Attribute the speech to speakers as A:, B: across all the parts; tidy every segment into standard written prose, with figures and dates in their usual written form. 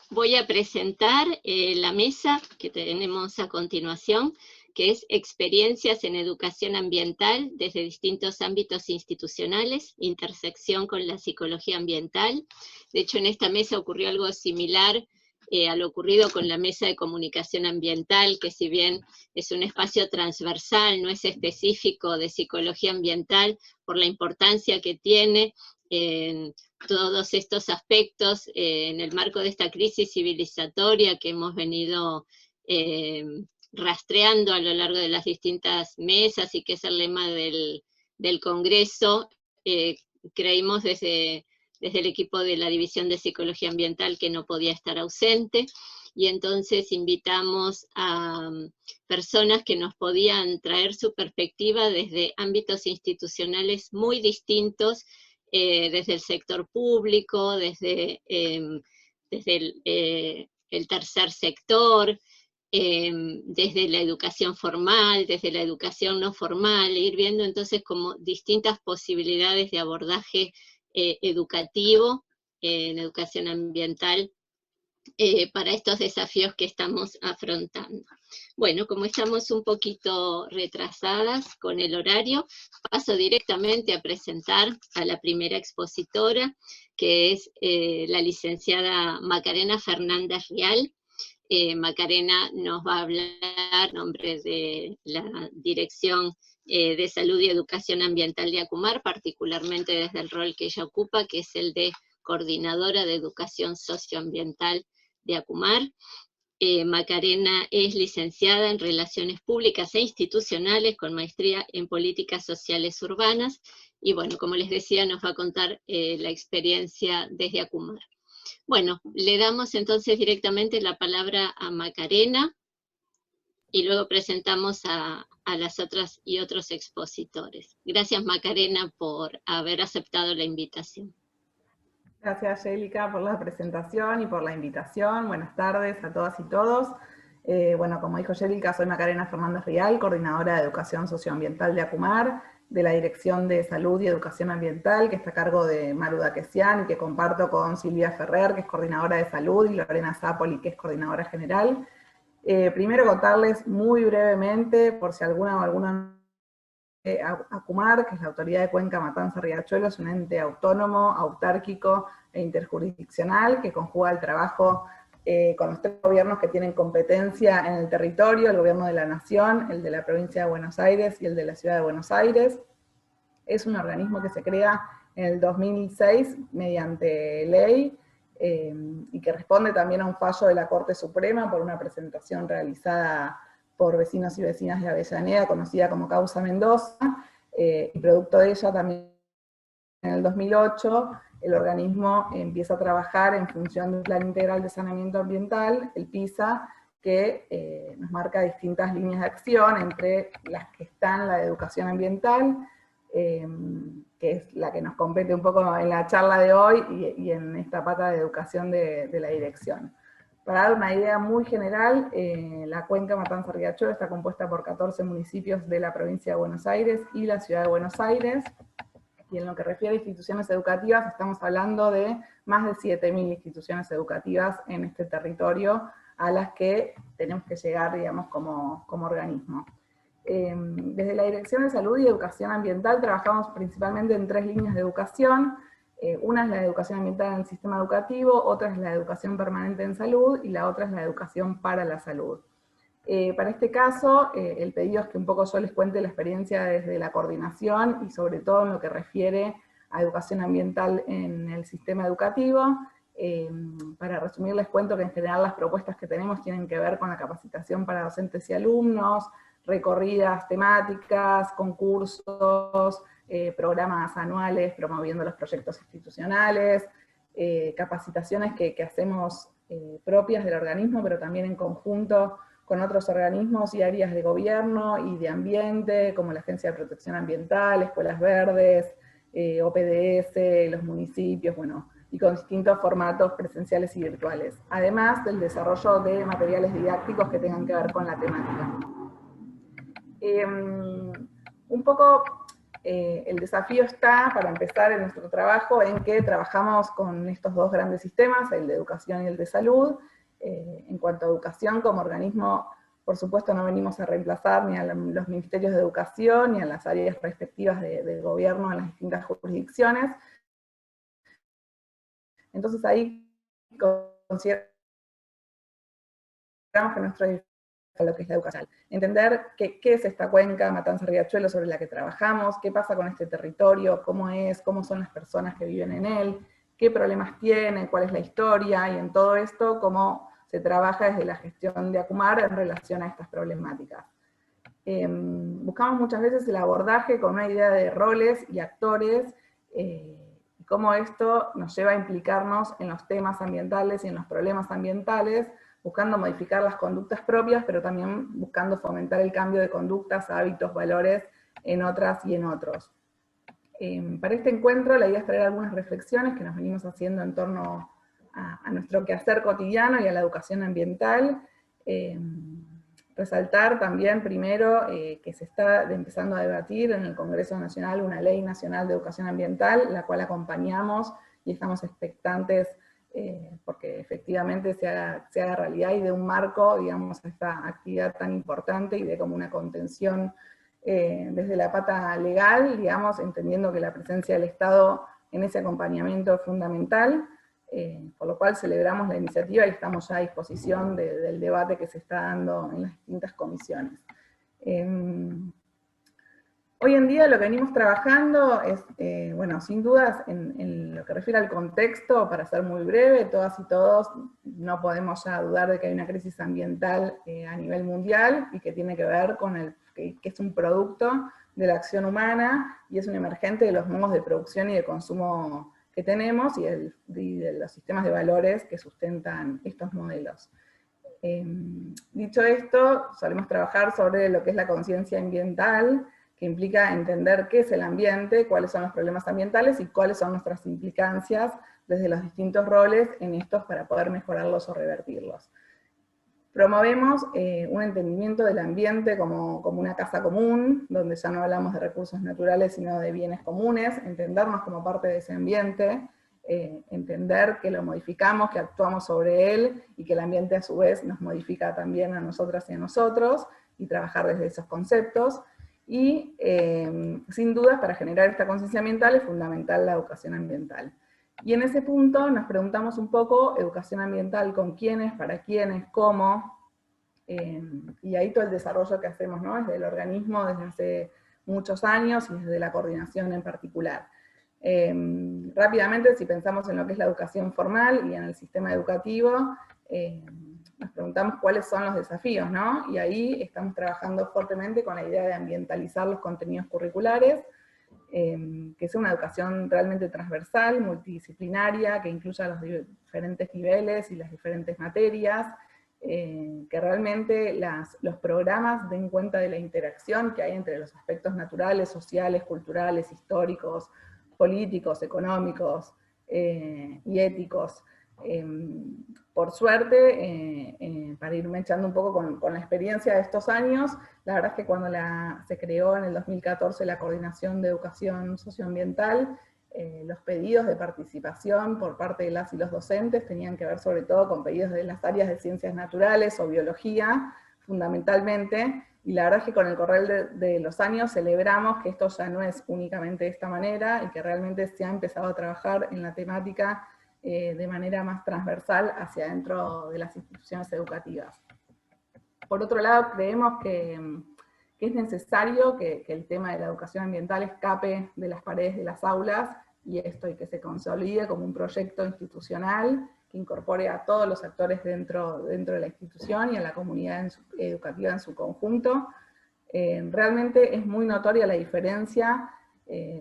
A: Voy a presentar la mesa que tenemos a continuación, que es Experiencias en Educación Ambiental desde distintos ámbitos institucionales, intersección con la psicología ambiental. De hecho, en esta mesa ocurrió algo similar a lo ocurrido con la Mesa de Comunicación Ambiental, que si bien es un espacio transversal, no es específico de psicología ambiental, por la importancia que tiene en todos estos aspectos en el marco de esta crisis civilizatoria que hemos venido rastreando a lo largo de las distintas mesas y que es el lema del Congreso. Creímos desde el equipo de la División de Psicología Ambiental que no podía estar ausente, y entonces invitamos a personas que nos podían traer su perspectiva desde ámbitos institucionales muy distintos, desde el sector público, desde el tercer sector, desde la educación formal, desde la educación no formal, ir viendo entonces como distintas posibilidades de abordaje educativo en educación ambiental para estos desafíos que estamos afrontando. Bueno, como estamos un poquito retrasadas con el horario, paso directamente a presentar a la primera expositora, que es la licenciada Macarena Fernández Rial. Macarena nos va a hablar en nombre de la Dirección de Salud y Educación Ambiental de ACUMAR, particularmente desde el rol que ella ocupa, que es el de Coordinadora de Educación Socioambiental de ACUMAR. Macarena es licenciada en Relaciones Públicas e Institucionales con maestría en Políticas Sociales Urbanas, y bueno, como les decía, nos va a contar la experiencia desde ACUMAR. Bueno, le damos entonces directamente la palabra a Macarena, y luego presentamos a las otras y otros expositores. Gracias, Macarena, por haber aceptado la invitación.
B: Gracias, Yélica, por la presentación y por la invitación. Buenas tardes a todas y todos. Bueno, como dijo Yélica, soy Macarena Fernández Rial, coordinadora de Educación Socioambiental de ACUMAR, de la Dirección de Salud y Educación Ambiental, que está a cargo de Maru Daquesian y que comparto con Silvia Ferrer, que es coordinadora de Salud, y Lorena Zapoli, que es coordinadora general. Primero contarles muy brevemente, por si alguna o alguna ACUMAR, que es la Autoridad de Cuenca Matanza Riachuelo, es un ente autónomo, autárquico e interjurisdiccional que conjuga el trabajo con los tres gobiernos que tienen competencia en el territorio: el gobierno de la Nación, el de la provincia de Buenos Aires y el de la ciudad de Buenos Aires. Es un organismo que se crea en el 2006 mediante ley y que responde también a un fallo de la Corte Suprema por una presentación realizada por vecinos y vecinas de Avellaneda, conocida como Causa Mendoza, y producto de ella también en el 2008 el organismo empieza a trabajar en función del Plan Integral de Saneamiento Ambiental, el PISA, que nos marca distintas líneas de acción, entre las que están la de educación ambiental, que es la que nos compete un poco en la charla de hoy, y en esta pata de educación de la dirección. Para dar una idea muy general, la cuenca Matanza Riachuelo está compuesta por 14 municipios de la provincia de Buenos Aires y la ciudad de Buenos Aires, y en lo que refiere a instituciones educativas estamos hablando de más de 7.000 instituciones educativas en este territorio a las que tenemos que llegar, digamos, como organismo. Desde la Dirección de Salud y Educación Ambiental trabajamos principalmente en 3 líneas de educación. Una es la educación ambiental en el sistema educativo, otra es la educación permanente en salud, y la otra es la educación para la salud. Para este caso, el pedido es que un poco yo les cuente la experiencia desde la coordinación, y sobre todo en lo que refiere a educación ambiental en el sistema educativo. Para resumir, les cuento que en general las propuestas que tenemos tienen que ver con la capacitación para docentes y alumnos, recorridas temáticas, concursos, programas anuales promoviendo los proyectos institucionales, capacitaciones que hacemos propias del organismo, pero también en conjunto con otros organismos y áreas de gobierno y de ambiente, como la Agencia de Protección Ambiental, Escuelas Verdes, OPDS, los municipios, bueno, y con distintos formatos presenciales y virtuales, además del desarrollo de materiales didácticos que tengan que ver con la temática. Un poco El desafío está, para empezar en nuestro trabajo, en que trabajamos con estos dos grandes sistemas, el de educación y el de salud. En cuanto a educación, como organismo, por supuesto no venimos a reemplazar ni a los ministerios de educación, ni a las áreas respectivas del gobierno en las distintas jurisdicciones. Entonces ahí consideramos que nuestro a lo que es la educación. Entender qué es esta cuenca Matanza-Riachuelo sobre la que trabajamos, qué pasa con este territorio, cómo son las personas que viven en él, qué problemas tiene, cuál es la historia, y en todo esto cómo se trabaja desde la gestión de ACUMAR en relación a estas problemáticas. Buscamos muchas veces el abordaje con una idea de roles y actores, y cómo esto nos lleva a implicarnos en los temas ambientales y en los problemas ambientales, buscando modificar las conductas propias, pero también buscando fomentar el cambio de conductas, hábitos, valores en otras y en otros. Para este encuentro la idea es traer algunas reflexiones que nos venimos haciendo en torno a nuestro quehacer cotidiano y a la educación ambiental. Resaltar también primero que se está empezando a debatir en el Congreso Nacional una Ley Nacional de Educación Ambiental, la cual acompañamos y estamos expectantes porque efectivamente se haga realidad y de un marco, digamos, a esta actividad tan importante y de como una contención desde la pata legal, digamos, entendiendo que la presencia del Estado en ese acompañamiento es fundamental, por lo cual celebramos la iniciativa y estamos ya a disposición del debate que se está dando en las distintas comisiones. Hoy en día lo que venimos trabajando es, bueno, sin dudas, en lo que refiere al contexto, para ser muy breve, todas y todos no podemos ya dudar de que hay una crisis ambiental a nivel mundial y que tiene que ver con que es un producto de la acción humana y es un emergente de los modos de producción y de consumo que tenemos y de los sistemas de valores que sustentan estos modelos. Dicho esto, solemos trabajar sobre lo que es la conciencia ambiental, que implica entender qué es el ambiente, cuáles son los problemas ambientales y cuáles son nuestras implicancias desde los distintos roles en estos para poder mejorarlos o revertirlos. Promovemos un entendimiento del ambiente como una casa común, donde ya no hablamos de recursos naturales, sino de bienes comunes, entendernos como parte de ese ambiente, entender que lo modificamos, que actuamos sobre él, y que el ambiente a su vez nos modifica también a nosotras y a nosotros, y trabajar desde esos conceptos. Y sin dudas, para generar esta conciencia ambiental es fundamental la educación ambiental. Y en ese punto nos preguntamos un poco, educación ambiental con quiénes, para quiénes, cómo, y ahí todo el desarrollo que hacemos, ¿no? Desde el organismo desde hace muchos años y desde la coordinación en particular. Rápidamente, si pensamos en lo que es la educación formal y en el sistema educativo, nos preguntamos cuáles son los desafíos, ¿no? Y ahí estamos trabajando fuertemente con la idea de ambientalizar los contenidos curriculares, que sea una educación realmente transversal, multidisciplinaria, que incluya los diferentes niveles y las diferentes materias, que realmente los programas den cuenta de la interacción que hay entre los aspectos naturales, sociales, culturales, históricos, políticos, económicos y éticos. Por suerte, para irme echando un poco con la experiencia de estos años, la verdad es que cuando se creó en el 2014 la Coordinación de Educación Socioambiental, los pedidos de participación por parte de las y los docentes tenían que ver sobre todo con pedidos de las áreas de ciencias naturales o biología, fundamentalmente, y la verdad es que con el correr de los años celebramos que esto ya no es únicamente de esta manera, y que realmente se ha empezado a trabajar en la temática de manera más transversal hacia dentro de las instituciones educativas. Por otro lado, creemos que es necesario que el tema de la educación ambiental escape de las paredes de las aulas, y que se consolide como un proyecto institucional que incorpore a todos los actores dentro de la institución y a la comunidad educativa en su conjunto. Realmente es muy notoria la diferencia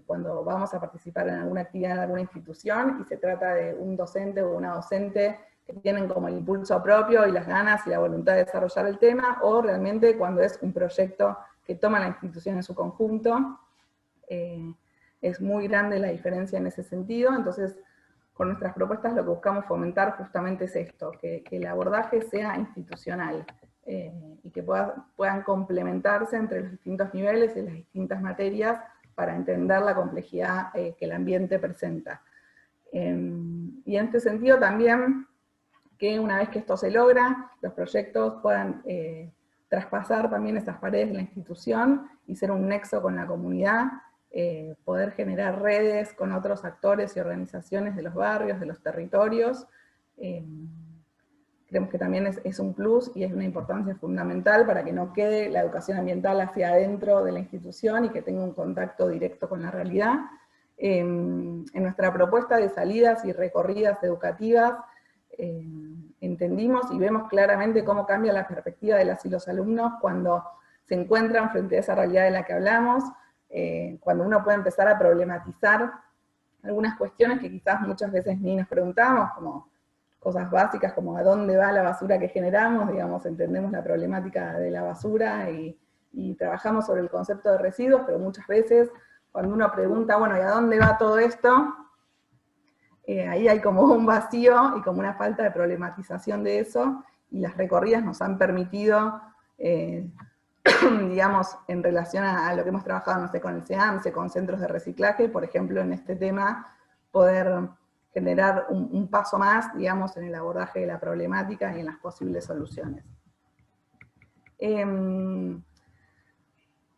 B: cuando vamos a participar en alguna actividad en alguna institución y se trata de un docente o una docente que tienen como el impulso propio y las ganas y la voluntad de desarrollar el tema, o realmente cuando es un proyecto que toma la institución en su conjunto. Es muy grande la diferencia en ese sentido. Entonces, con nuestras propuestas lo que buscamos fomentar justamente es esto, que el abordaje sea institucional, y que puedan complementarse entre los distintos niveles y las distintas materias para entender la complejidad que el ambiente presenta. Y en este sentido también, que una vez que esto se logra, los proyectos puedan traspasar también esas paredes de la institución y ser un nexo con la comunidad, poder generar redes con otros actores y organizaciones de los barrios, de los territorios. Creemos que también es un plus y es una importancia fundamental para que no quede la educación ambiental hacia adentro de la institución y que tenga un contacto directo con la realidad. En nuestra propuesta de salidas y recorridas educativas, entendimos y vemos claramente cómo cambia la perspectiva de las y los alumnos cuando se encuentran frente a esa realidad de la que hablamos, cuando uno puede empezar a problematizar algunas cuestiones que quizás muchas veces ni nos preguntamos, como cosas básicas como a dónde va la basura que generamos, digamos, entendemos la problemática de la basura y trabajamos sobre el concepto de residuos, pero muchas veces cuando uno pregunta, bueno, ¿y a dónde va todo esto? Ahí hay como un vacío y como una falta de problematización de eso, y las recorridas nos han permitido, digamos, en relación a lo que hemos trabajado, no sé, con el SEAMSE, con centros de reciclaje, por ejemplo, en este tema, poder generar un paso más, digamos, en el abordaje de la problemática y en las posibles soluciones.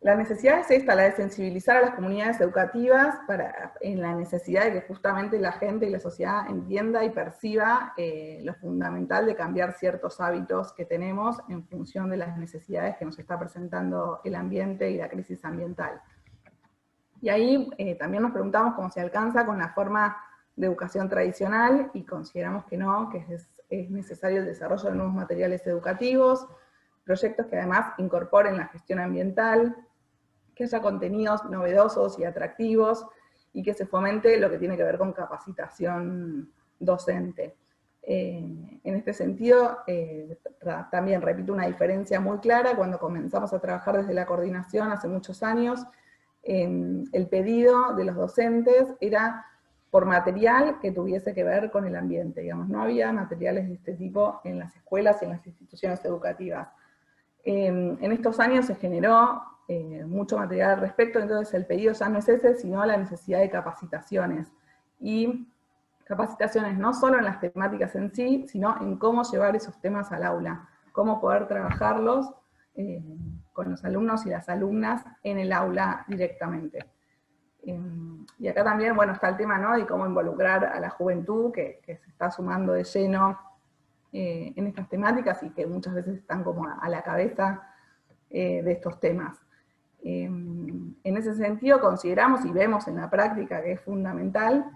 B: La necesidad es esta, la de sensibilizar a las comunidades educativas en la necesidad de que justamente la gente y la sociedad entienda y perciba lo fundamental de cambiar ciertos hábitos que tenemos en función de las necesidades que nos está presentando el ambiente y la crisis ambiental. Y ahí también nos preguntamos cómo se alcanza con la forma de educación tradicional, y consideramos que no, que es necesario el desarrollo de nuevos materiales educativos, proyectos que además incorporen la gestión ambiental, que haya contenidos novedosos y atractivos, y que se fomente lo que tiene que ver con capacitación docente. En este sentido, también repito una diferencia muy clara, cuando comenzamos a trabajar desde la coordinación hace muchos años, el pedido de los docentes era por material que tuviese que ver con el ambiente, digamos, no había materiales de este tipo en las escuelas y en las instituciones educativas. En estos años se generó mucho material al respecto, entonces el pedido ya no es ese, sino la necesidad de capacitaciones. Y capacitaciones no solo en las temáticas en sí, sino en cómo llevar esos temas al aula, cómo poder trabajarlos con los alumnos y las alumnas en el aula directamente. Y acá también, bueno, está el tema, ¿no?, de cómo involucrar a la juventud, que se está sumando de lleno en estas temáticas y que muchas veces están como a la cabeza de estos temas. En ese sentido consideramos y vemos en la práctica que es fundamental,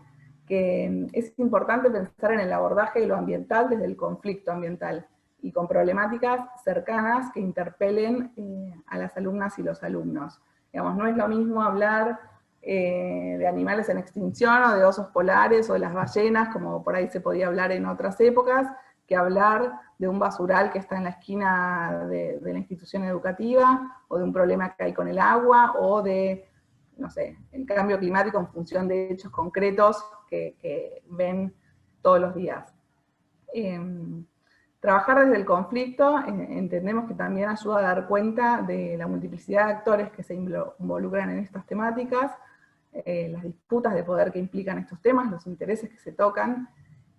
B: que es importante pensar en el abordaje de lo ambiental desde el conflicto ambiental, y con problemáticas cercanas que interpelen a las alumnas y los alumnos. Digamos, no es lo mismo hablar de animales en extinción, o de osos polares, o de las ballenas, como por ahí se podía hablar en otras épocas, que hablar de un basural que está en la esquina de la institución educativa, o de un problema que hay con el agua, o de, no sé, el cambio climático en función de hechos concretos que ven todos los días. Trabajar desde el conflicto entendemos que también ayuda a dar cuenta de la multiplicidad de actores que se involucran en estas temáticas, las disputas de poder que implican estos temas, los intereses que se tocan,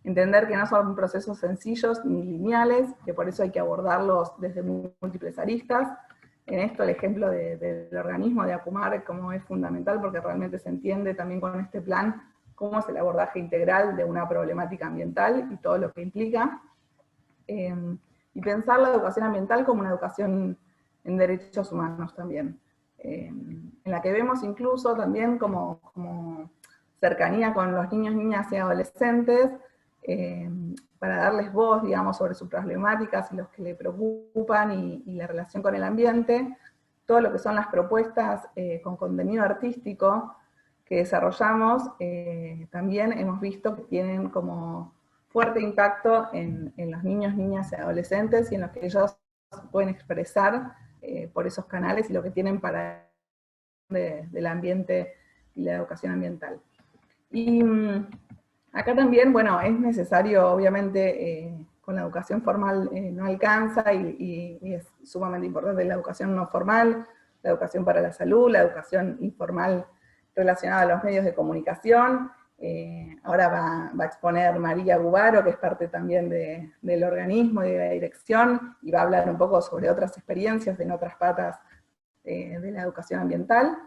B: entender que no son procesos sencillos ni lineales, que por eso hay que abordarlos desde múltiples aristas. En esto el ejemplo del organismo de ACUMAR como es fundamental, porque realmente se entiende también con este plan cómo es el abordaje integral de una problemática ambiental y todo lo que implica. Y pensar la educación ambiental como una educación en derechos humanos también, en la que vemos incluso también como cercanía con los niños, niñas y adolescentes, para darles voz, digamos, sobre sus problemáticas y los que le preocupan y la relación con el ambiente, todo lo que son las propuestas con contenido artístico que desarrollamos, también hemos visto que tienen como fuerte impacto en los niños, niñas y adolescentes, y en los que ellos pueden expresar por esos canales y lo que tienen para del ambiente y la educación ambiental. Y acá también, bueno, es necesario, obviamente, con la educación formal no alcanza, y es sumamente importante la educación no formal, la educación para la salud, la educación informal relacionado a los medios de comunicación. Ahora va a exponer María Gubaro, que es parte también del organismo y de la dirección, y va a hablar un poco sobre otras experiencias en otras patas de la educación ambiental.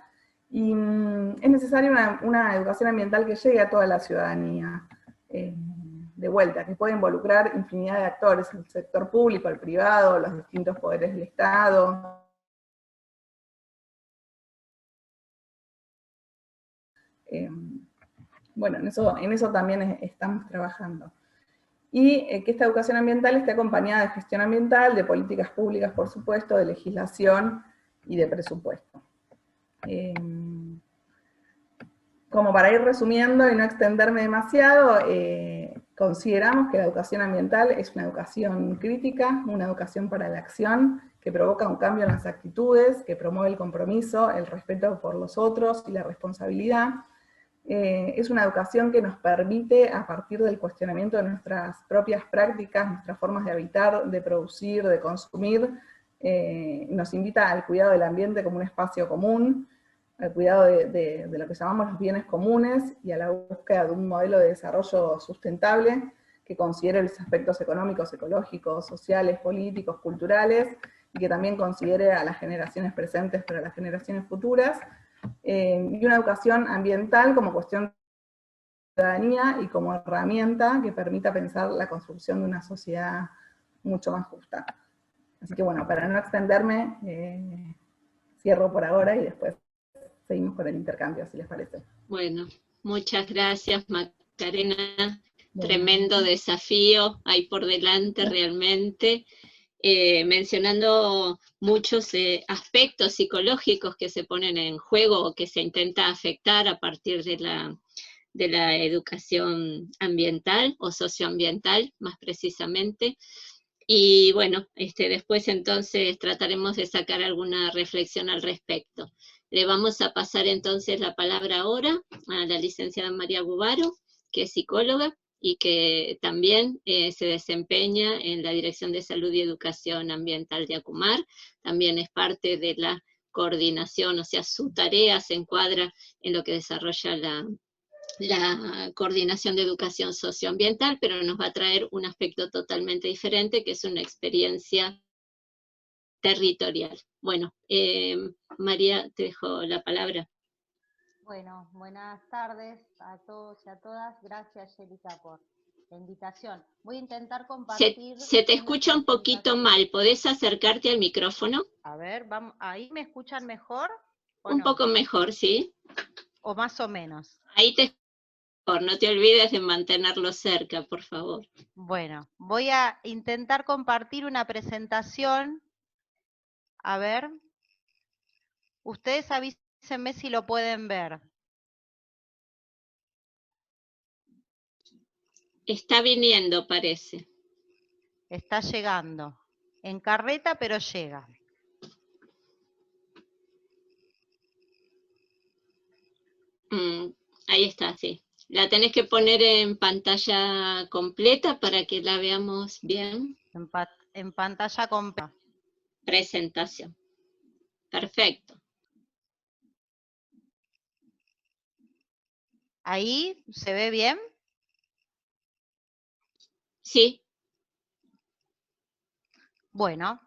B: Y es necesaria una educación ambiental que llegue a toda la ciudadanía, de vuelta, que puede involucrar infinidad de actores, el sector público, el privado, los distintos poderes del Estado. Bueno, en eso también estamos trabajando. Y que esta educación ambiental esté acompañada de gestión ambiental, de políticas públicas, por supuesto, de legislación y de presupuesto. Como para ir resumiendo y no extenderme demasiado, consideramos que la educación ambiental es una educación crítica, una educación para la acción, que provoca un cambio en las actitudes, que promueve el compromiso, el respeto por los otros y la responsabilidad. Es una educación que nos permite, a partir del cuestionamiento de nuestras propias prácticas, nuestras formas de habitar, de producir, de consumir, nos invita al cuidado del ambiente como un espacio común, al cuidado de lo que llamamos los bienes comunes y a la búsqueda de un modelo de desarrollo sustentable que considere los aspectos económicos, ecológicos, sociales, políticos, culturales, y que también considere a las generaciones presentes pero a las generaciones futuras, y una educación ambiental como cuestión de ciudadanía y como herramienta que permita pensar la construcción de una sociedad mucho más justa. Así que bueno, para no extenderme, cierro por ahora y después seguimos con el intercambio, si les parece.
A: Bueno, muchas gracias, Macarena. Bueno. Tremendo desafío ahí por delante realmente. Mencionando muchos aspectos psicológicos que se ponen en juego o que se intenta afectar a partir de la educación ambiental o socioambiental, más precisamente. Y bueno, después entonces trataremos de sacar alguna reflexión al respecto. Le vamos a pasar entonces la palabra ahora a la licenciada María Gubaro, que es psicóloga y que también se desempeña en la Dirección de Salud y Educación Ambiental de Acumar. También es parte de la coordinación, o sea, su tarea se encuadra en lo que desarrolla la coordinación de educación socioambiental, pero nos va a traer un aspecto totalmente diferente, que es una experiencia territorial. Bueno, María, te dejo la palabra.
C: Bueno, buenas tardes a todos y a todas. Gracias, Yelika, por la invitación. Voy a intentar compartir...
A: Se te escucha un poquito mal, ¿podés acercarte al micrófono?
C: A ver, vamos, ¿ahí me escuchan mejor?
A: Un poco mejor, ¿sí?
C: O más o menos.
A: Ahí te escucho, no te olvides de mantenerlo cerca, por favor.
C: Bueno, voy a intentar compartir una presentación. A ver. Ustedes avísenme si lo pueden ver.
A: Está viniendo, parece.
C: Está llegando. En carreta, pero llega.
A: Ahí está, sí. La tenés que poner en pantalla completa para que la veamos bien.
C: En pantalla completa.
A: Presentación. Perfecto.
C: ¿Ahí se ve bien?
A: Sí.
C: Bueno.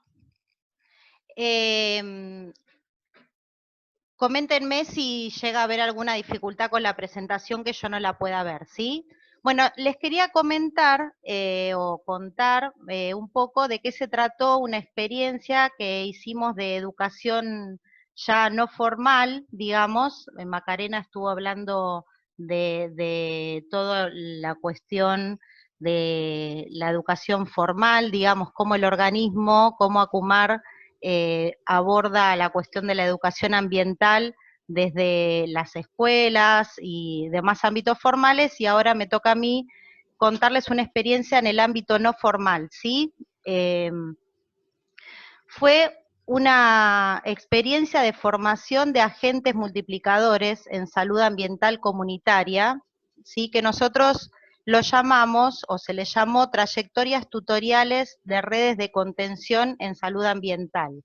C: Coméntenme si llega a haber alguna dificultad con la presentación que yo no la pueda ver, ¿sí? Bueno, les quería comentar o contar un poco de qué se trató una experiencia que hicimos de educación ya no formal, digamos. Macarena estuvo hablando de toda la cuestión de la educación formal, digamos, cómo el organismo, cómo Acumar aborda la cuestión de la educación ambiental desde las escuelas y demás ámbitos formales, y ahora me toca a mí contarles una experiencia en el ámbito no formal, ¿sí? Fue una experiencia de formación de agentes multiplicadores en salud ambiental comunitaria, ¿sí? Que nosotros lo llamamos, o se le llamó, trayectorias tutoriales de redes de contención en salud ambiental.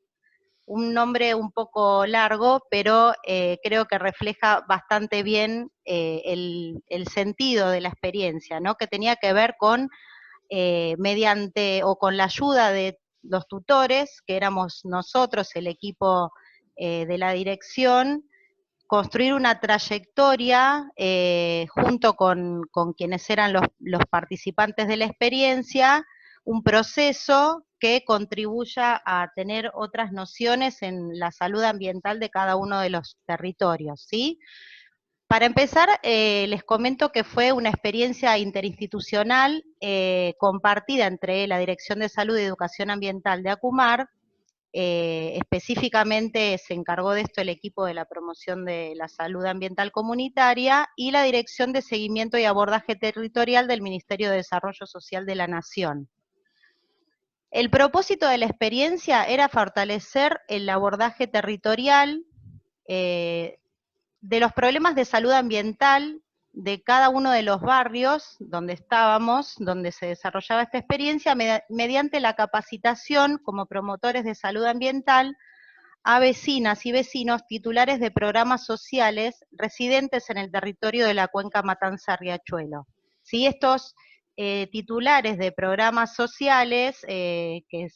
C: un nombre un poco largo, pero creo que refleja bastante bien el sentido de la experiencia, ¿no? Que tenía que ver con, mediante o con la ayuda de los tutores, que éramos nosotros, el equipo de la dirección, construir una trayectoria junto con quienes eran los participantes de la experiencia, un proceso que contribuya a tener otras nociones en la salud ambiental de cada uno de los territorios, ¿sí? Para empezar, les comento que fue una experiencia interinstitucional compartida entre la Dirección de Salud y Educación Ambiental de ACUMAR. Específicamente se encargó de esto el equipo de la promoción de la salud ambiental comunitaria y la Dirección de Seguimiento y Abordaje Territorial del Ministerio de Desarrollo Social de la Nación. El propósito de la experiencia era fortalecer el abordaje territorial de los problemas de salud ambiental de cada uno de los barrios donde estábamos, donde se desarrollaba esta experiencia, mediante la capacitación como promotores de salud ambiental a vecinas y vecinos titulares de programas sociales residentes en el territorio de la cuenca Matanza-Riachuelo. ¿Sí? Estos titulares de programas sociales, que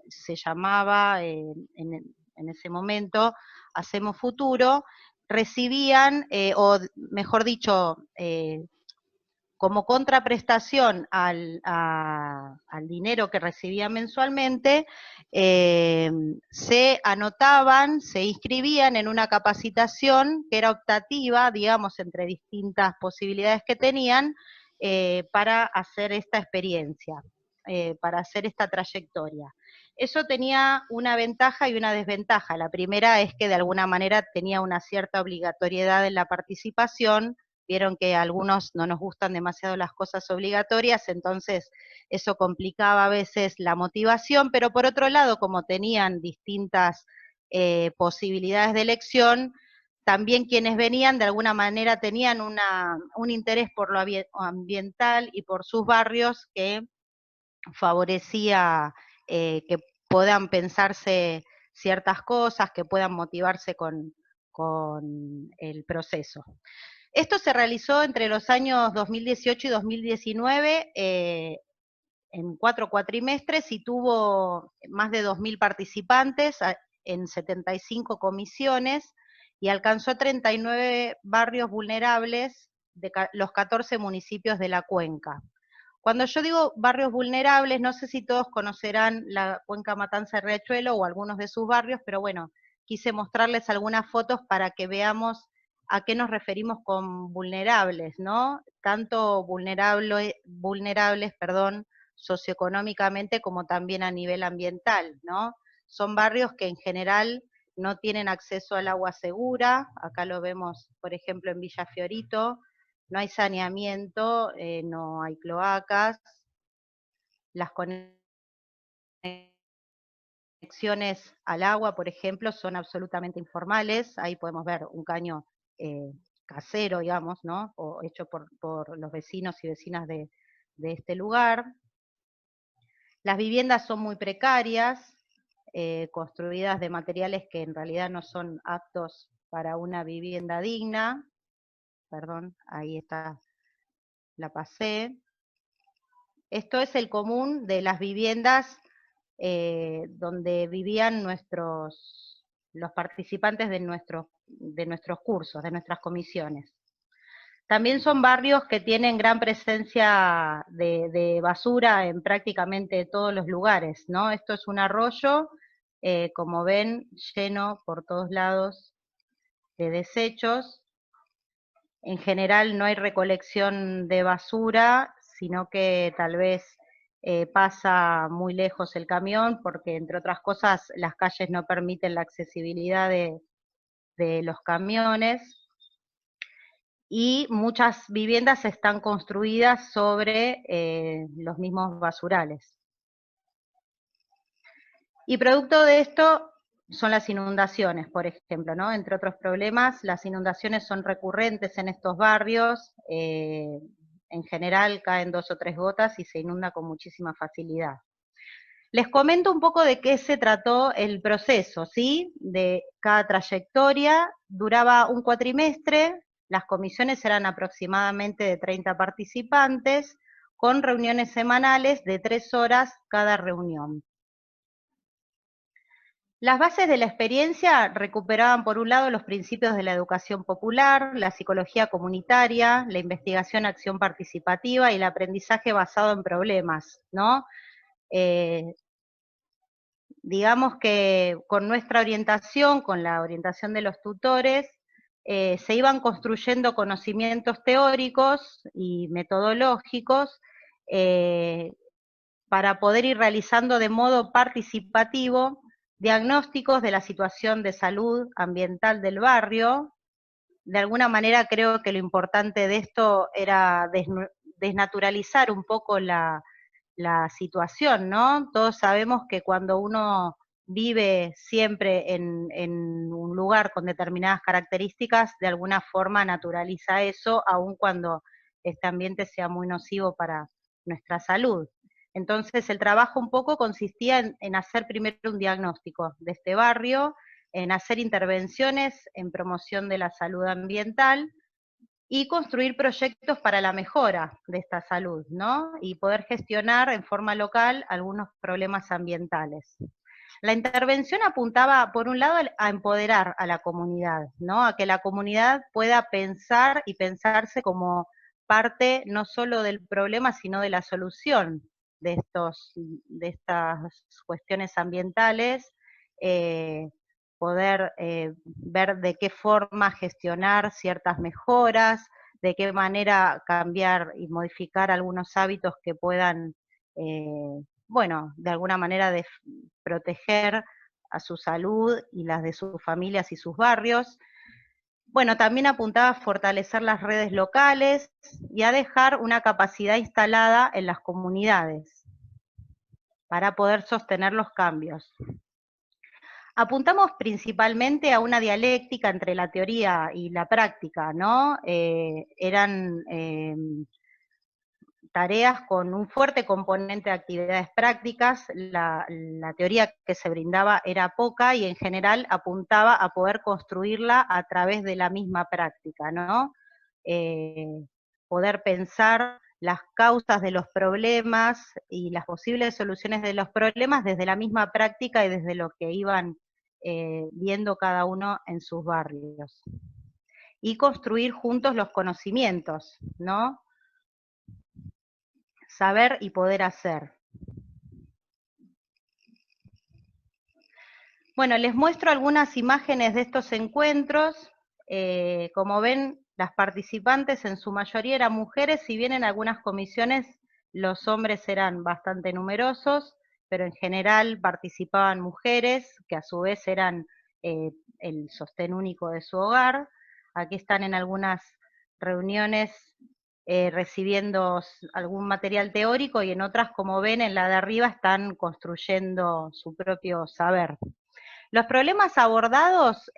C: se llamaba en ese momento Hacemos Futuro, recibían, o mejor dicho, como contraprestación al dinero que recibían mensualmente, se anotaban, se inscribían en una capacitación que era optativa, digamos, entre distintas posibilidades que tenían, para hacer esta experiencia, para hacer esta trayectoria. Eso tenía una ventaja y una desventaja. La primera es que de alguna manera tenía una cierta obligatoriedad en la participación. Vieron que a algunos no nos gustan demasiado las cosas obligatorias, entonces eso complicaba a veces la motivación, pero por otro lado, como tenían distintas posibilidades de elección, también quienes venían de alguna manera tenían un interés por lo ambiental y por sus barrios que favorecía que puedan pensarse ciertas cosas, que puedan motivarse con el proceso. Esto se realizó entre los años 2018 y 2019, en 4 cuatrimestres, y tuvo más de 2.000 participantes en 75 comisiones, y alcanzó a 39 barrios vulnerables de los 14 municipios de la cuenca. Cuando yo digo barrios vulnerables, no sé si todos conocerán la cuenca Matanza-Riachuelo o algunos de sus barrios, pero bueno, quise mostrarles algunas fotos para que veamos a qué nos referimos con vulnerables, ¿no? Tanto vulnerables, socioeconómicamente como también a nivel ambiental, ¿no? Son barrios que en general no tienen acceso al agua segura, acá lo vemos, por ejemplo, en Villa Fiorito, no hay saneamiento, no hay cloacas, las conexiones al agua, por ejemplo, son absolutamente informales, ahí podemos ver un caño casero, digamos, ¿no? O hecho por los vecinos y vecinas de este lugar. Las viviendas son muy precarias, construidas de materiales que en realidad no son aptos para una vivienda digna. Perdón, ahí está, la pasé. Esto es el común de las viviendas donde vivían los participantes de nuestros cursos, de nuestras comisiones. También son barrios que tienen gran presencia de basura en prácticamente todos los lugares, ¿no? Esto es un arroyo, como ven, lleno por todos lados de desechos. En general no hay recolección de basura, sino que tal vez pasa muy lejos el camión, porque entre otras cosas las calles no permiten la accesibilidad de los camiones, y muchas viviendas están construidas sobre los mismos basurales. Y producto de esto son las inundaciones, por ejemplo, ¿no? Entre otros problemas, las inundaciones son recurrentes en estos barrios, en general caen 2 o 3 gotas y se inunda con muchísima facilidad. Les comento un poco de qué se trató el proceso, ¿sí? De cada trayectoria, duraba un cuatrimestre, las comisiones eran aproximadamente de 30 participantes, con reuniones semanales de 3 horas cada reunión. Las bases de la experiencia recuperaban por un lado los principios de la educación popular, la psicología comunitaria, la investigación acción participativa y el aprendizaje basado en problemas, ¿no? Digamos que con nuestra orientación, con la orientación de los tutores, se iban construyendo conocimientos teóricos y metodológicos para poder ir realizando de modo participativo diagnósticos de la situación de salud ambiental del barrio. De alguna manera creo que lo importante de esto era desnaturalizar un poco la situación, ¿no? Todos sabemos que cuando uno vive siempre en un lugar con determinadas características, de alguna forma naturaliza eso, aun cuando este ambiente sea muy nocivo para nuestra salud. Entonces el trabajo un poco consistía en hacer primero un diagnóstico de este barrio, en hacer intervenciones en promoción de la salud ambiental, y construir proyectos para la mejora de esta salud, ¿no? Y poder gestionar en forma local algunos problemas ambientales. La intervención apuntaba, por un lado, a empoderar a la comunidad, ¿no? A que la comunidad pueda pensar y pensarse como parte no solo del problema, sino de la solución de estas cuestiones ambientales, poder ver de qué forma gestionar ciertas mejoras, de qué manera cambiar y modificar algunos hábitos que puedan, bueno, de alguna manera proteger a su salud y las de sus familias y sus barrios. Bueno, también apuntaba a fortalecer las redes locales y a dejar una capacidad instalada en las comunidades para poder sostener los cambios. Apuntamos principalmente a una dialéctica entre la teoría y la práctica, ¿no? Eran tareas con un fuerte componente de actividades prácticas, la teoría que se brindaba era poca y en general apuntaba a poder construirla a través de la misma práctica, ¿no? Poder pensar las causas de los problemas y las posibles soluciones de los problemas desde la misma práctica y desde lo que iban viendo cada uno en sus barrios. Y construir juntos los conocimientos, ¿no? Saber y poder hacer. Bueno, les muestro algunas imágenes de estos encuentros. Como ven, las participantes en su mayoría eran mujeres, si bien en algunas comisiones los hombres eran bastante numerosos, pero en general participaban mujeres, que a su vez eran el sostén único de su hogar. Aquí están en algunas reuniones recibiendo algún material teórico y en otras, como ven, en la de arriba están construyendo su propio saber. Los problemas abordados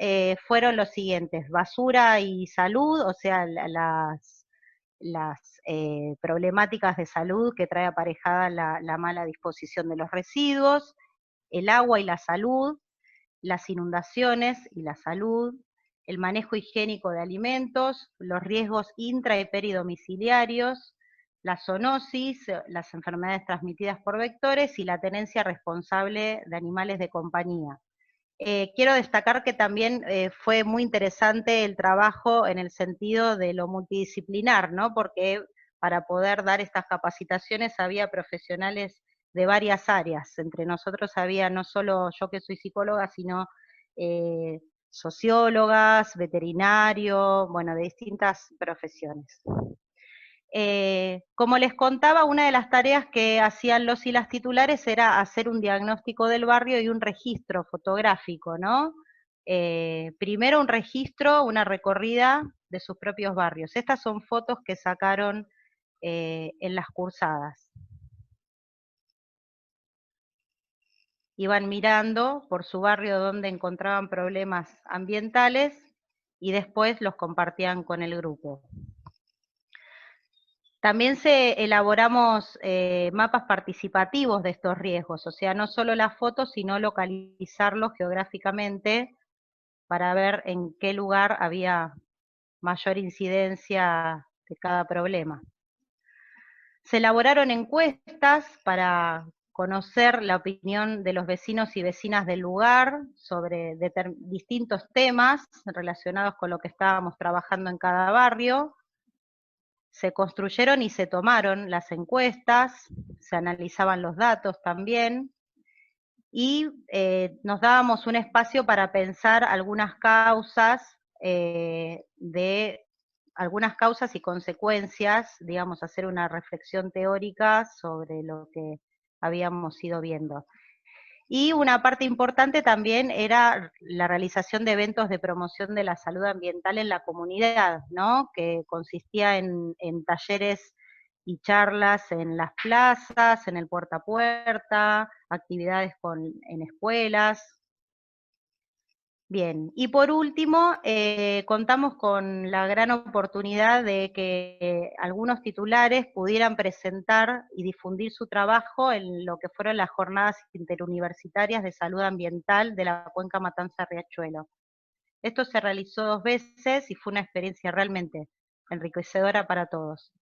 C: fueron los siguientes: basura y salud, o sea, las problemáticas de salud que trae aparejada la mala disposición de los residuos, el agua y la salud, las inundaciones y la salud, el manejo higiénico de alimentos, los riesgos intra y peridomiciliarios, la zoonosis, las enfermedades transmitidas por vectores y la tenencia responsable de animales de compañía. Quiero destacar que también fue muy interesante el trabajo en el sentido de lo multidisciplinar, ¿no? Porque para poder dar estas capacitaciones había profesionales de varias áreas. Entre nosotros había no solo yo que soy psicóloga, sino sociólogas, veterinarios, bueno, de distintas profesiones. Como les contaba, una de las tareas que hacían los y las titulares era hacer un diagnóstico del barrio y un registro fotográfico, ¿no? Primero un registro, una recorrida de sus propios barrios. Estas son fotos que sacaron en las cursadas. Iban mirando por su barrio donde encontraban problemas ambientales y después los compartían con el grupo. También elaboramos mapas participativos de estos riesgos, o sea, no solo las fotos, sino localizarlos geográficamente para ver en qué lugar había mayor incidencia de cada problema. Se elaboraron encuestas para conocer la opinión de los vecinos y vecinas del lugar sobre distintos temas relacionados con lo que estábamos trabajando en cada barrio. Se construyeron y se tomaron las encuestas, se analizaban los datos también, y nos dábamos un espacio para pensar algunas causas y consecuencias, digamos, hacer una reflexión teórica sobre lo que habíamos ido viendo. Y una parte importante también era la realización de eventos de promoción de la salud ambiental en la comunidad, ¿no? Que consistía en talleres y charlas en las plazas, en el puerta a puerta, actividades en escuelas. Bien, y por último, contamos con la gran oportunidad de que algunos titulares pudieran presentar y difundir su trabajo en lo que fueron las jornadas interuniversitarias de salud ambiental de la Cuenca Matanza-Riachuelo. Esto se realizó 2 veces y fue una experiencia realmente enriquecedora para todos.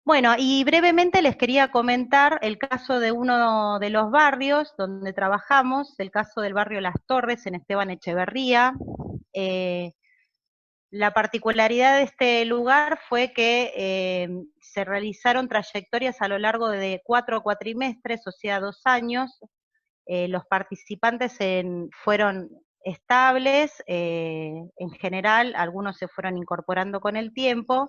C: Bueno, y brevemente les quería comentar el caso de uno de los barrios donde trabajamos, el caso del barrio Las Torres en Esteban Echeverría. La particularidad de este lugar fue que se realizaron trayectorias a lo largo de 4 cuatrimestres, o sea, 2 años. Los participantes fueron estables, en general, algunos se fueron incorporando con el tiempo,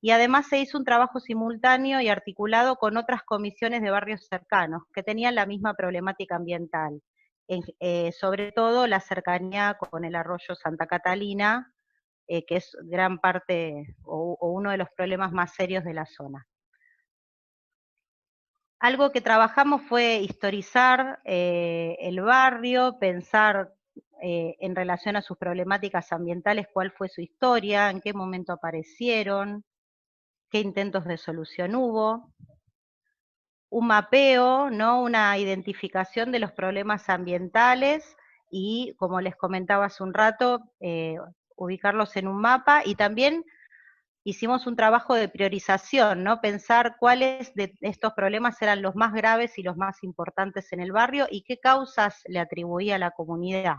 C: y además se hizo un trabajo simultáneo y articulado con otras comisiones de barrios cercanos que tenían la misma problemática ambiental, sobre todo la cercanía con el arroyo Santa Catalina, que es gran parte o uno de los problemas más serios de la zona. Algo que trabajamos fue historizar el barrio, pensar en relación a sus problemáticas ambientales cuál fue su historia, en qué momento aparecieron, qué intentos de solución hubo, un mapeo, ¿no? Una identificación de los problemas ambientales y, como les comentaba hace un rato, ubicarlos en un mapa, y también hicimos un trabajo de priorización, ¿no? Pensar cuáles de estos problemas eran los más graves y los más importantes en el barrio y qué causas le atribuía a la comunidad,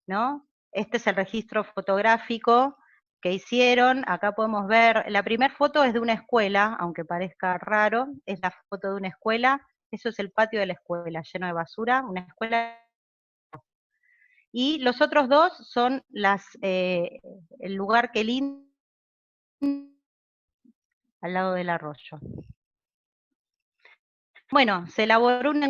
C: ¿no? Este es el registro fotográfico que hicieron. Acá podemos ver, la primera foto es de una escuela, aunque parezca raro, es la foto de una escuela. Eso es el patio de la escuela, lleno de basura, una escuela. Y los otros 2 son el lugar que linda al lado del arroyo. Bueno, se elaboró una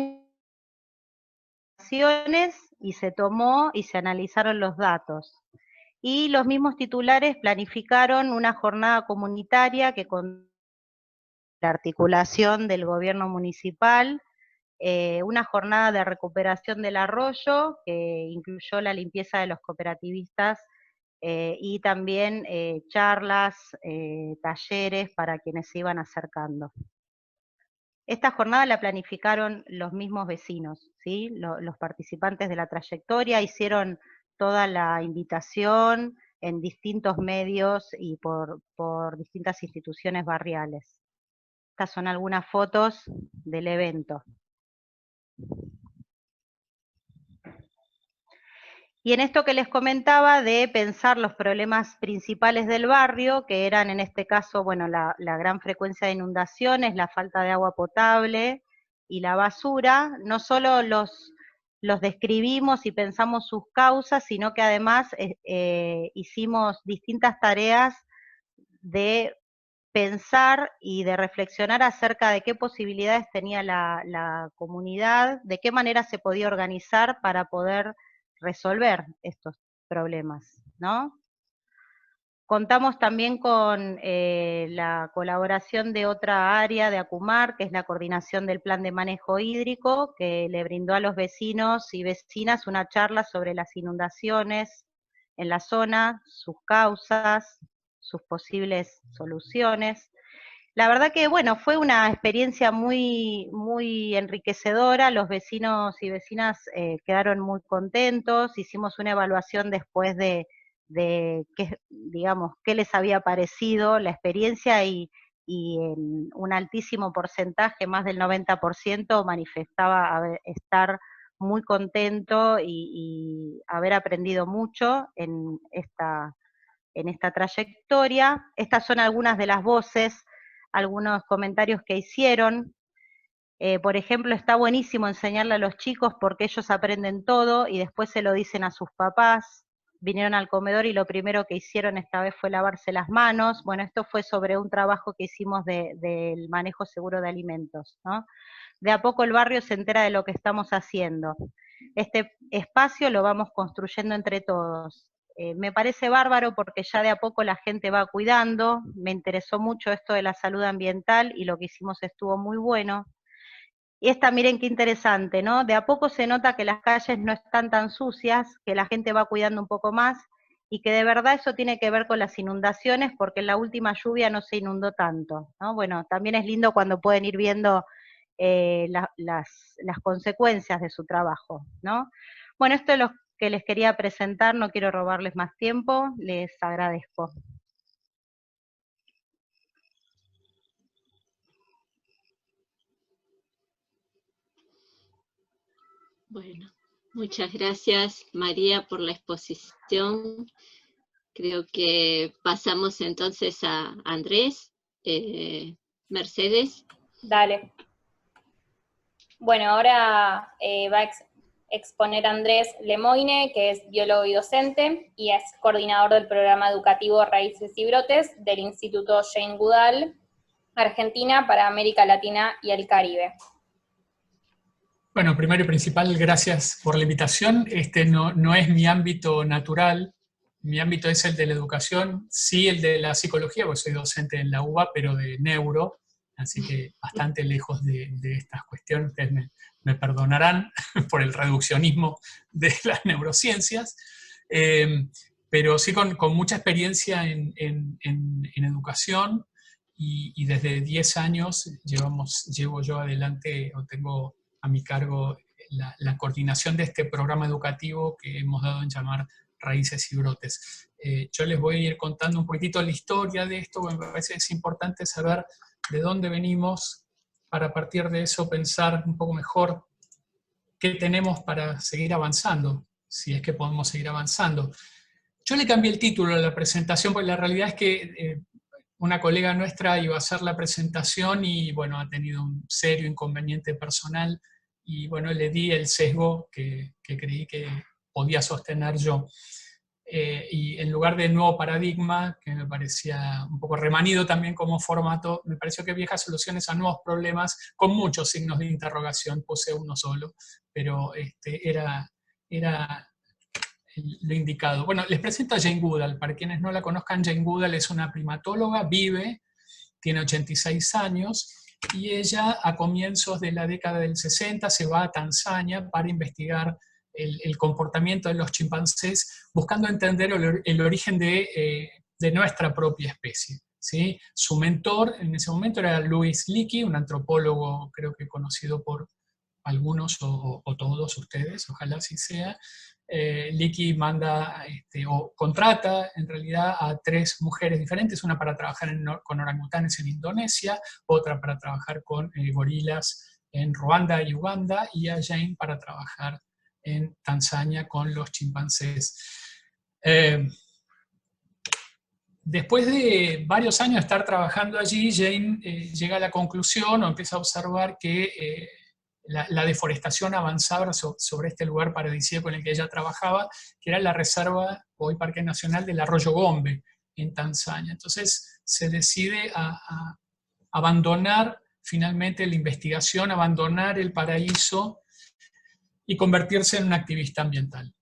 C: y se tomó y se analizaron los datos. Y los mismos titulares planificaron una jornada comunitaria que con la articulación del gobierno municipal, una jornada de recuperación del arroyo que incluyó la limpieza de los cooperativistas y también charlas, talleres para quienes se iban acercando. Esta jornada la planificaron los mismos vecinos, ¿sí? Los participantes de la trayectoria hicieron toda la invitación en distintos medios y por distintas instituciones barriales. Estas son algunas fotos del evento. Y en esto que les comentaba de pensar los problemas principales del barrio, que eran en este caso, bueno, la gran frecuencia de inundaciones, la falta de agua potable y la basura, no solo los describimos y pensamos sus causas, sino que además hicimos distintas tareas de pensar y de reflexionar acerca de qué posibilidades tenía la comunidad, de qué manera se podía organizar para poder resolver estos problemas, ¿no? Contamos también con la colaboración de otra área de ACUMAR, que es la coordinación del plan de manejo hídrico, que le brindó a los vecinos y vecinas una charla sobre las inundaciones en la zona, sus causas, sus posibles soluciones. La verdad que, bueno, fue una experiencia muy, muy enriquecedora, los vecinos y vecinas quedaron muy contentos, hicimos una evaluación después de qué, digamos, qué les había parecido la experiencia y en un altísimo porcentaje, más del 90%, manifestaba estar muy contento y haber aprendido mucho en esta trayectoria. Estas son algunas de las voces, algunos comentarios que hicieron. Por ejemplo, está buenísimo enseñarle a los chicos porque ellos aprenden todo y después se lo dicen a sus papás. Vinieron al comedor y lo primero que hicieron esta vez fue lavarse las manos. Bueno, esto fue sobre un trabajo que hicimos del manejo seguro de alimentos, ¿no? De a poco el barrio se entera de lo que estamos haciendo. Este espacio lo vamos construyendo entre todos. Me parece bárbaro porque ya de a poco la gente va cuidando, me interesó mucho esto de la salud ambiental y lo que hicimos estuvo muy bueno. Y esta, miren qué interesante, ¿no? De a poco se nota que las calles no están tan sucias, que la gente va cuidando un poco más, y que de verdad eso tiene que ver con las inundaciones, porque en la última lluvia no se inundó tanto, ¿no? Bueno, también es lindo cuando pueden ir viendo las consecuencias de su trabajo, ¿no? Bueno, esto es lo que les quería presentar, no quiero robarles más tiempo, les agradezco.
A: Bueno, muchas gracias María por la exposición. Creo que pasamos entonces a Andrés. Mercedes.
D: Dale. Bueno, ahora va a exponer Andrés Lemoine, que es biólogo y docente, y es coordinador del programa educativo Raíces y Brotes del Instituto Jane Goodall, Argentina, para América Latina y el Caribe.
E: Bueno, primero y principal, gracias por la invitación. Este no es mi ámbito natural, mi ámbito es el de la educación, sí el de la psicología, porque soy docente en la UBA, pero de neuro, así que bastante lejos de estas cuestiones. Ustedes me perdonarán por el reduccionismo de las neurociencias, pero sí con mucha experiencia en educación, y desde 10 años llevo yo adelante, o tengo a mi cargo la coordinación de este programa educativo que hemos dado en llamar Raíces y Brotes. Yo les voy a ir contando un poquitito la historia de esto, porque me parece que es importante saber de dónde venimos, para a partir de eso pensar un poco mejor qué tenemos para seguir avanzando, si es que podemos seguir avanzando. Yo le cambié el título a la presentación, porque la realidad es que una colega nuestra iba a hacer la presentación y bueno, ha tenido un serio inconveniente personal, y bueno, le di el sesgo que creí que podía sostener yo. Y en lugar de nuevo paradigma, que me parecía un poco remanido también como formato, me pareció que viejas soluciones a nuevos problemas, con muchos signos de interrogación, puse uno solo, pero era lo indicado. Bueno, les presento a Jane Goodall. Para quienes no la conozcan, Jane Goodall es una primatóloga, tiene 86 años, y ella a comienzos de la década del 60 se va a Tanzania para investigar el comportamiento de los chimpancés, buscando entender el origen de nuestra propia especie, ¿sí? Su mentor en ese momento era Louis Leakey, un antropólogo creo que conocido por algunos o todos ustedes, ojalá así sea. Leakey manda o contrata en realidad a 3 mujeres diferentes, una para trabajar con orangutanes en Indonesia, otra para trabajar con gorilas en Ruanda y Uganda, y a Jane para trabajar en Tanzania con los chimpancés. Después de varios años de estar trabajando allí, Jane llega a la conclusión o empieza a observar que la deforestación avanzaba sobre este lugar paradisíaco en el que ella trabajaba, que era la reserva, hoy Parque Nacional, del Arroyo Gombe, en Tanzania. Entonces se decide a abandonar finalmente la investigación, abandonar el paraíso y convertirse en una activista ambiental.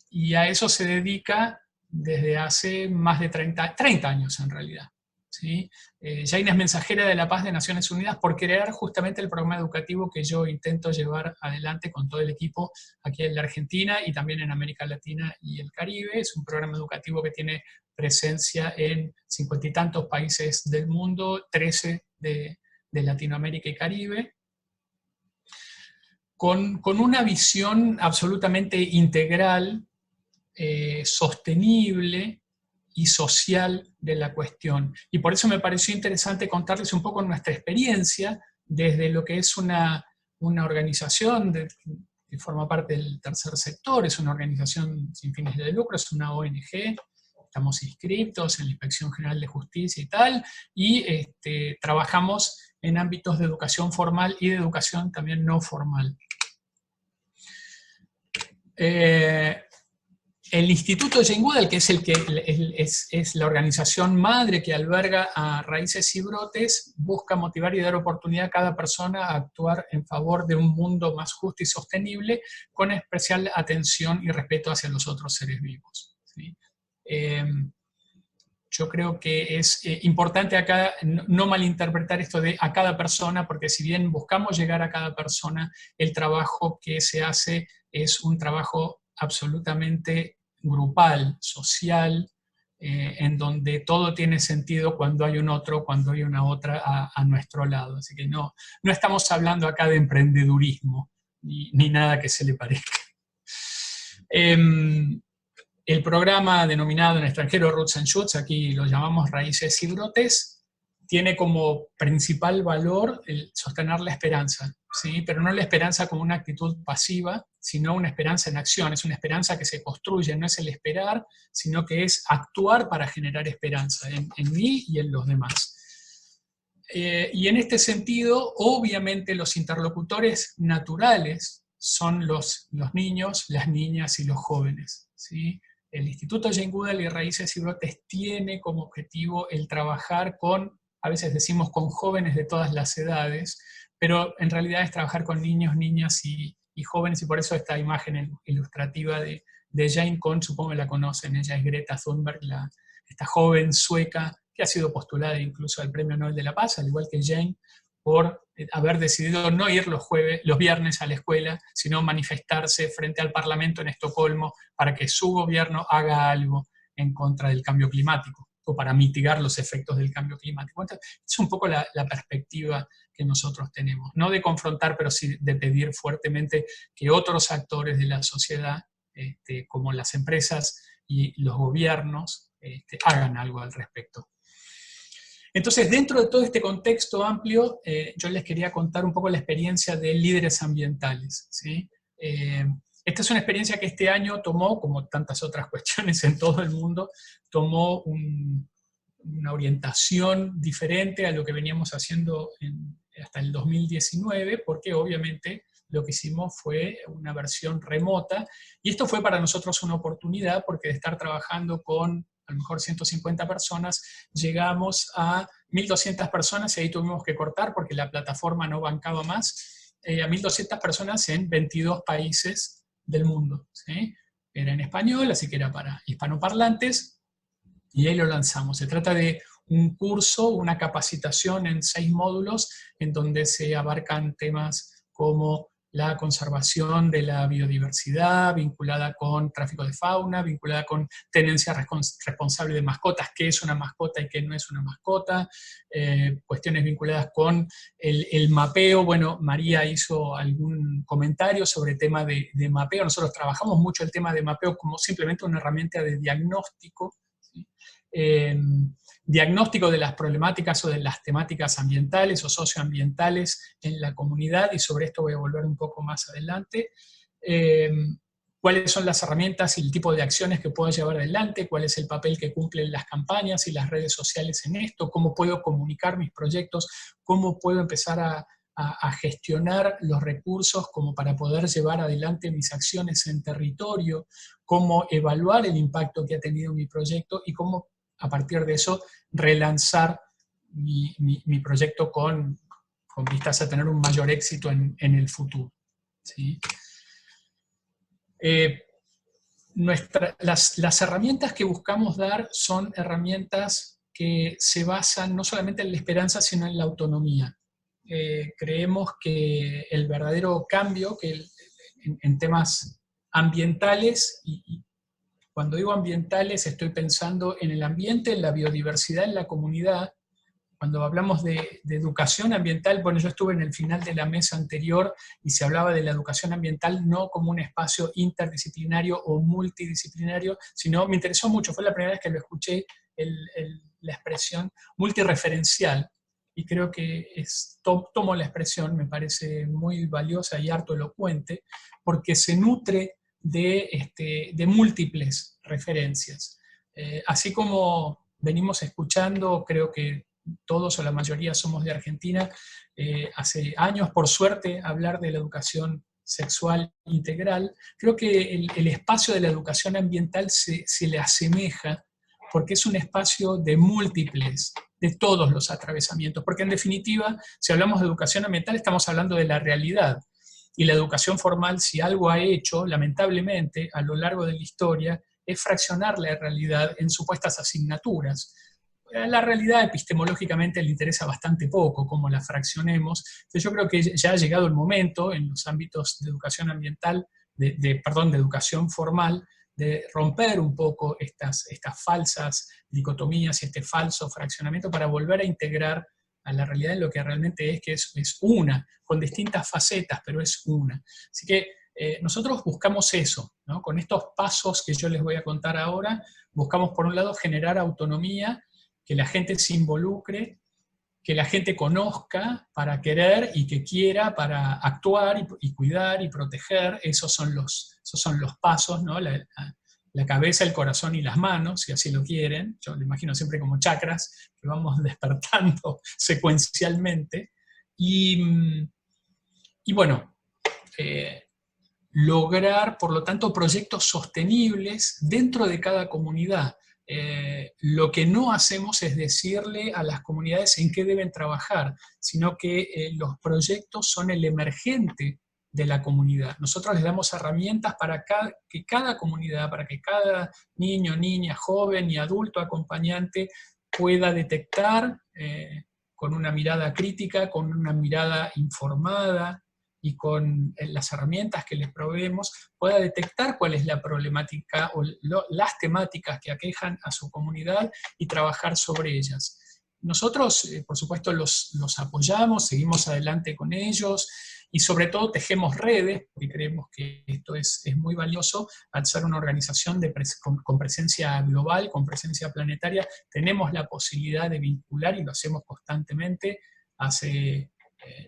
E: Y a eso se dedica desde hace más de 30 años en realidad. ¿Sí? Jane es mensajera de la paz de Naciones Unidas por crear justamente el programa educativo que yo intento llevar adelante con todo el equipo aquí en la Argentina y también en América Latina y el Caribe. Es un programa educativo que tiene presencia en 50 y tantos países del mundo, 13 de Latinoamérica y Caribe, con una visión absolutamente integral, sostenible y social de la cuestión. Y por eso me pareció interesante contarles un poco nuestra experiencia desde lo que es una organización que forma parte del tercer sector, es una organización sin fines de lucro, es una ONG, estamos inscritos en la Inspección General de Justicia y tal, y trabajamos en ámbitos de educación formal y de educación también no formal. El Instituto Jane Goodall, que es la organización madre que alberga a Raíces y Brotes, busca motivar y dar oportunidad a cada persona a actuar en favor de un mundo más justo y sostenible, con especial atención y respeto hacia los otros seres vivos, ¿sí? Yo creo que es importante acá no malinterpretar esto de a cada persona, porque si bien buscamos llegar a cada persona, el trabajo que se hace es un trabajo absolutamente grupal, social, en donde todo tiene sentido cuando hay un otro, cuando hay una otra a nuestro lado. Así que no estamos hablando acá de emprendedurismo, ni nada que se le parezca. El programa denominado en extranjero Roots and Shoots, aquí lo llamamos Raíces y Brotes, tiene como principal valor el sostener la esperanza, ¿sí? Pero no la esperanza como una actitud pasiva, sino una esperanza en acción, es una esperanza que se construye, no es el esperar, sino que es actuar para generar esperanza en mí y en los demás. Y en este sentido, obviamente los interlocutores naturales son los niños, las niñas y los jóvenes, ¿sí? El Instituto Jane Goodall y Raíces y Brotes tiene como objetivo el trabajar con, a veces decimos con jóvenes de todas las edades, pero en realidad es trabajar con niños, niñas y jóvenes, y por eso esta imagen ilustrativa de Jane con, supongo que la conocen, ella es Greta Thunberg, esta joven sueca que ha sido postulada incluso al Premio Nobel de la Paz, al igual que Jane, por haber decidido no ir los viernes a la escuela, sino manifestarse frente al Parlamento en Estocolmo para que su gobierno haga algo en contra del cambio climático, o para mitigar los efectos del cambio climático. Entonces, es un poco la perspectiva que nosotros tenemos, no de confrontar, pero sí de pedir fuertemente que otros actores de la sociedad, como las empresas y los gobiernos, hagan algo al respecto. Entonces, dentro de todo este contexto amplio, yo les quería contar un poco la experiencia de líderes ambientales, ¿sí? Esta es una experiencia que este año tomó, como tantas otras cuestiones en todo el mundo, tomó una orientación diferente a lo que veníamos haciendo hasta el 2019, porque obviamente lo que hicimos fue una versión remota, y esto fue para nosotros una oportunidad, porque de estar trabajando con a lo mejor 150 personas, llegamos a 1.200 personas y ahí tuvimos que cortar porque la plataforma no bancaba más, a 1.200 personas en 22 países del mundo, ¿sí? Era en español, así que era para hispanoparlantes, y ahí lo lanzamos. Se trata de un curso, una capacitación en 6 módulos, en donde se abarcan temas como la conservación de la biodiversidad, vinculada con tráfico de fauna, vinculada con tenencia responsable de mascotas, qué es una mascota y qué no es una mascota, cuestiones vinculadas con el mapeo. Bueno, María hizo algún comentario sobre el tema de mapeo. Nosotros trabajamos mucho el tema de mapeo como simplemente una herramienta de diagnóstico, ¿sí? Diagnóstico de las problemáticas o de las temáticas ambientales o socioambientales en la comunidad, y sobre esto voy a volver un poco más adelante. Cuáles son las herramientas y el tipo de acciones que puedo llevar adelante, cuál es el papel que cumplen las campañas y las redes sociales en esto, cómo puedo comunicar mis proyectos, cómo puedo empezar a gestionar los recursos como para poder llevar adelante mis acciones en territorio, cómo evaluar el impacto que ha tenido mi proyecto y cómo a partir de eso relanzar mi proyecto con vistas a tener un mayor éxito en el futuro, ¿sí? Las herramientas que buscamos dar son herramientas que se basan no solamente en la esperanza, sino en la autonomía. Creemos que el verdadero cambio en temas ambientales Cuando digo ambientales estoy pensando en el ambiente, en la biodiversidad, en la comunidad. Cuando hablamos de educación ambiental, bueno, yo estuve en el final de la mesa anterior y se hablaba de la educación ambiental no como un espacio interdisciplinario o multidisciplinario, sino me interesó mucho, fue la primera vez que lo escuché, la expresión multireferencial, y creo que tomo la expresión, me parece muy valiosa y harto elocuente, porque se nutre de múltiples referencias. Así como venimos escuchando, creo que todos o la mayoría somos de Argentina, hace años, por suerte, hablar de la educación sexual integral, creo que el espacio de la educación ambiental se le asemeja, porque es un espacio de múltiples, de todos los atravesamientos, porque en definitiva, si hablamos de educación ambiental, estamos hablando de la realidad, y la educación formal, si algo ha hecho, lamentablemente, a lo largo de la historia, es fraccionar la realidad en supuestas asignaturas. La realidad epistemológicamente le interesa bastante poco cómo la fraccionemos. Entonces yo creo que ya ha llegado el momento en los ámbitos de educación ambiental, de educación formal, de romper un poco estas falsas dicotomías y este falso fraccionamiento para volver a integrar a la realidad en lo que realmente es, que es una, con distintas facetas, pero es una. Así que nosotros buscamos eso, ¿no? Con estos pasos que yo les voy a contar ahora, buscamos por un lado generar autonomía, que la gente se involucre, que la gente conozca para querer y que quiera para actuar y cuidar y proteger. Esos son los pasos, ¿no? La cabeza, el corazón y las manos, si así lo quieren. Yo lo imagino siempre como chakras que vamos despertando secuencialmente. Y bueno, lograr, por lo tanto, proyectos sostenibles dentro de cada comunidad. Lo que no hacemos es decirle a las comunidades en qué deben trabajar, sino que los proyectos son el emergente de la comunidad. Nosotros les damos herramientas para que cada comunidad, para que cada niño, niña, joven y adulto acompañante pueda detectar con una mirada crítica, con una mirada informada, y con las herramientas que les proveemos, pueda detectar cuál es la problemática o las temáticas que aquejan a su comunidad y trabajar sobre ellas. Nosotros, por supuesto, los apoyamos, seguimos adelante con ellos, y sobre todo tejemos redes, porque creemos que esto es muy valioso. Al ser una organización con presencia global, con presencia planetaria, tenemos la posibilidad de vincular, y lo hacemos constantemente. Hace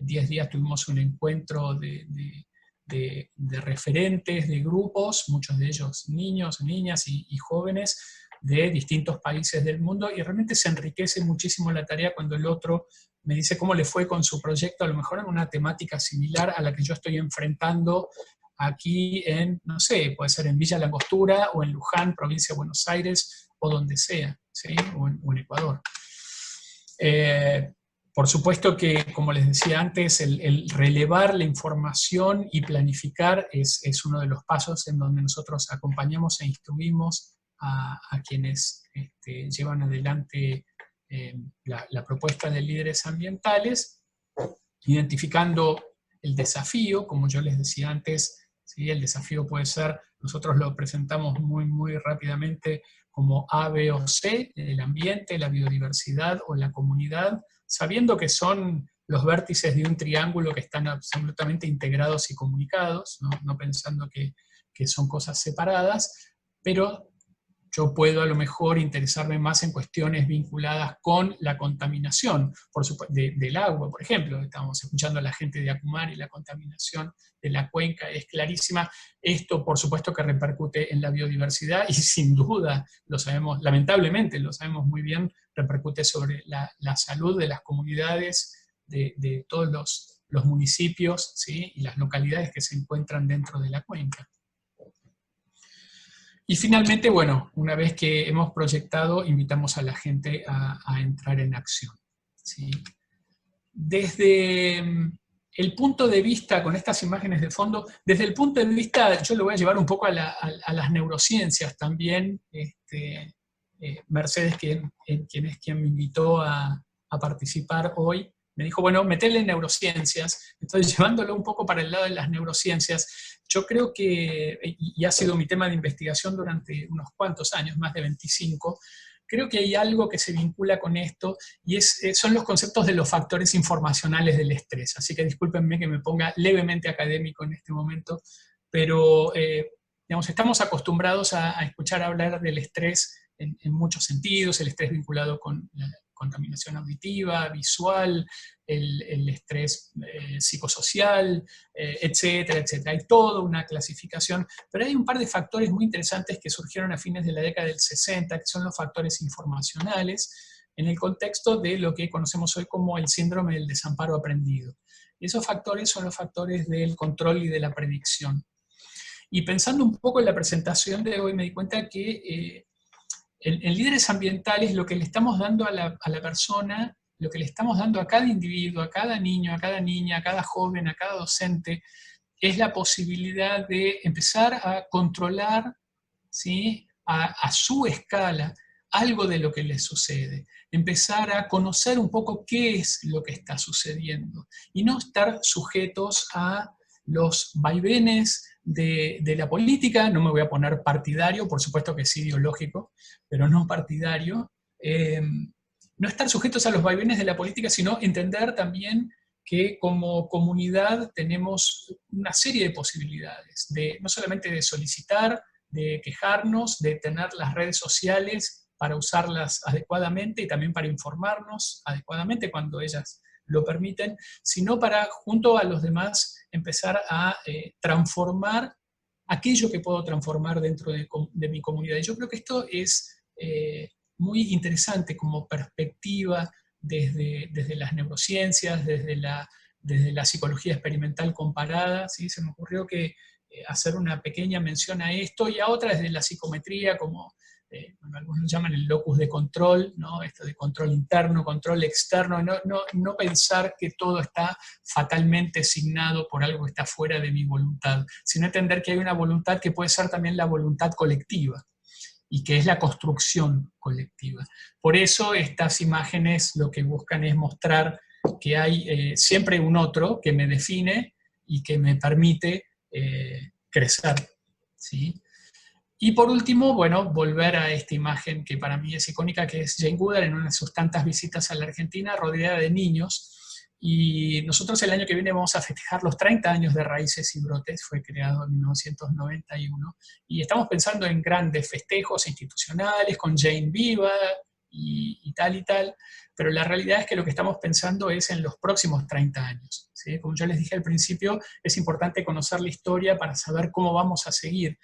E: 10 días tuvimos un encuentro de referentes de grupos, muchos de ellos niños, niñas y jóvenes de distintos países del mundo, y realmente se enriquece muchísimo la tarea cuando el otro me dice cómo le fue con su proyecto, a lo mejor en una temática similar a la que yo estoy enfrentando aquí en, no sé, puede ser en Villa La Angostura, o en Luján, provincia de Buenos Aires, o donde sea, ¿sí? o en Ecuador. Por supuesto que, como les decía antes, el relevar la información y planificar es uno de los pasos en donde nosotros acompañamos e instruimos a quienes llevan adelante la propuesta de líderes ambientales, identificando el desafío, como yo les decía antes, ¿sí? El desafío puede ser, nosotros lo presentamos muy rápidamente como A, B o C, el ambiente, la biodiversidad o la comunidad, sabiendo que son los vértices de un triángulo que están absolutamente integrados y comunicados, no pensando que son cosas separadas, pero yo puedo a lo mejor interesarme más en cuestiones vinculadas con la contaminación, por supuesto, del agua, por ejemplo. Estamos escuchando a la gente de Acumar y la contaminación de la cuenca es clarísima. Esto, por supuesto, que repercute en la biodiversidad y sin duda, lo sabemos, lamentablemente lo sabemos muy bien, repercute sobre la salud de las comunidades, de todos los municipios, ¿sí? y las localidades que se encuentran dentro de la cuenca. Y finalmente, bueno, una vez que hemos proyectado, invitamos a la gente a entrar en acción, ¿sí? Desde el punto de vista, con estas imágenes de fondo, desde el punto de vista, yo lo voy a llevar un poco a las neurociencias también. Mercedes, quien me invitó a participar hoy, me dijo, bueno, metele en neurociencias. Entonces, llevándolo un poco para el lado de las neurociencias, yo creo que, y ha sido mi tema de investigación durante unos cuantos años, más de 25, creo que hay algo que se vincula con esto, y son los conceptos de los factores informacionales del estrés. Así que discúlpenme que me ponga levemente académico en este momento, pero digamos, estamos acostumbrados a escuchar hablar del estrés en muchos sentidos, el estrés vinculado con la contaminación auditiva, visual, el estrés psicosocial, etcétera, etcétera. Hay toda una clasificación, pero hay un par de factores muy interesantes que surgieron a fines de la década del 60, que son los factores informacionales, en el contexto de lo que conocemos hoy como el síndrome del desamparo aprendido. Y esos factores son los factores del control y de la predicción. Y pensando un poco en la presentación de hoy, me di cuenta que en líderes ambientales lo que le estamos dando a la persona, lo que le estamos dando a cada individuo, a cada niño, a cada niña, a cada joven, a cada docente, es la posibilidad de empezar a controlar, ¿sí?, a su escala algo de lo que les sucede. Empezar a conocer un poco qué es lo que está sucediendo y no estar sujetos a los vaivenes de la política. No me voy a poner partidario, por supuesto que es ideológico, pero no partidario. No estar sujetos a los vaivenes de la política, sino entender también que como comunidad tenemos una serie de posibilidades, no solamente de solicitar, de quejarnos, de tener las redes sociales para usarlas adecuadamente y también para informarnos adecuadamente cuando ellas lo permiten, sino para, junto a los demás, empezar a transformar aquello que puedo transformar dentro de mi comunidad. Y yo creo que esto es muy interesante como perspectiva desde las neurociencias, desde la psicología experimental comparada, ¿sí? Se me ocurrió que hacer una pequeña mención a esto y a otras desde la psicometría, como bueno, algunos llaman el locus de control, ¿no? Esto de control interno, control externo, no pensar que todo está fatalmente asignado por algo que está fuera de mi voluntad, sino entender que hay una voluntad que puede ser también la voluntad colectiva, y que es la construcción colectiva. Por eso estas imágenes lo que buscan es mostrar que hay siempre un otro que me define y que me permite crecer, ¿sí? Y por último, bueno, volver a esta imagen que para mí es icónica, que es Jane Goodall en una de sus tantas visitas a la Argentina, rodeada de niños. Y nosotros el año que viene vamos a festejar los 30 años de Raíces y Brotes, fue creado en 1991, y estamos pensando en grandes festejos institucionales, con Jane viva y tal, pero la realidad es que lo que estamos pensando es en los próximos 30 años, ¿sí? Como yo les dije al principio, es importante conocer la historia para saber cómo vamos a seguir.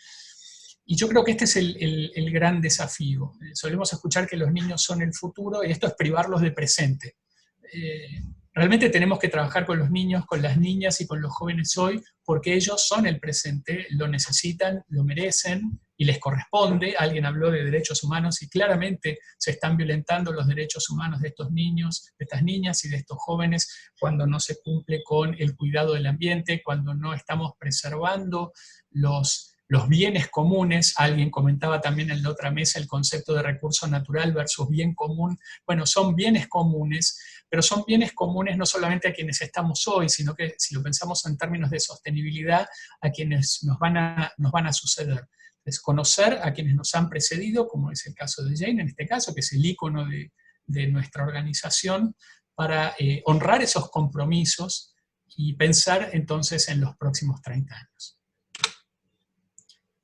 E: Y yo creo que este es el gran desafío. Solemos escuchar que los niños son el futuro, y esto es privarlos del presente. Realmente tenemos que trabajar con los niños, con las niñas y con los jóvenes hoy, porque ellos son el presente, lo necesitan, lo merecen y les corresponde. Alguien habló de derechos humanos y claramente se están violentando los derechos humanos de estos niños, de estas niñas y de estos jóvenes cuando no se cumple con el cuidado del ambiente, cuando no estamos preservando los bienes comunes. Alguien comentaba también en la otra mesa el concepto de recurso natural versus bien común. Bueno, son bienes comunes, pero son bienes comunes no solamente a quienes estamos hoy, sino que si lo pensamos en términos de sostenibilidad, a quienes nos van a suceder. Es conocer a quienes nos han precedido, como es el caso de Jane, en este caso, que es el ícono de nuestra organización, para honrar esos compromisos y pensar entonces en los próximos 30 años.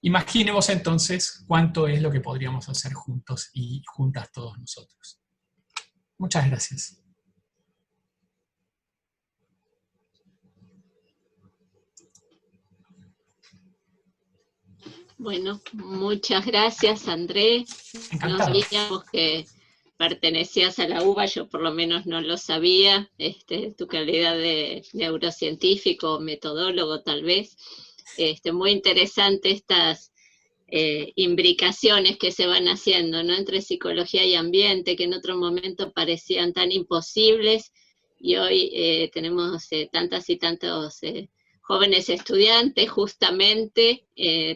E: Imaginemos entonces cuánto es lo que podríamos hacer juntos y juntas todos nosotros. Muchas gracias.
A: Bueno, muchas gracias, Andrés.
E: Encantado.
A: No sabíamos que pertenecías a la UBA, yo por lo menos no lo sabía, tu calidad de neurocientífico, metodólogo tal vez. Muy interesante estas imbricaciones que se van haciendo, ¿no?, entre psicología y ambiente, que en otro momento parecían tan imposibles, y hoy tenemos tantas y tantos jóvenes estudiantes justamente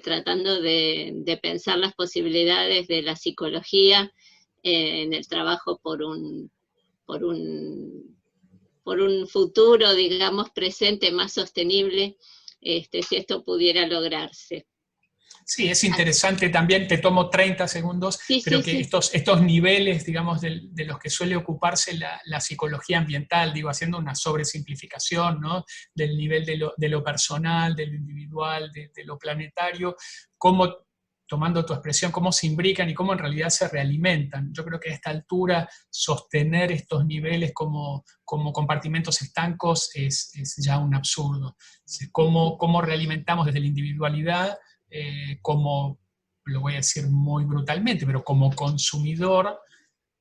A: tratando de pensar las posibilidades de la psicología en el trabajo por un futuro, digamos, presente más sostenible. si esto pudiera lograrse.
E: Sí, es interesante también, te tomo 30 segundos,
A: Sí,
E: creo
A: sí,
E: que
A: sí.
E: estos niveles, digamos, de los que suele ocuparse la psicología ambiental, digo, haciendo una sobresimplificación, ¿no? Del nivel de lo personal, de lo individual, de lo planetario, cómo, tomando tu expresión, cómo se imbrican y cómo en realidad se realimentan. Yo creo que a esta altura sostener estos niveles como compartimentos estancos es ya un absurdo. Cómo realimentamos desde la individualidad, como, lo voy a decir muy brutalmente, pero como consumidor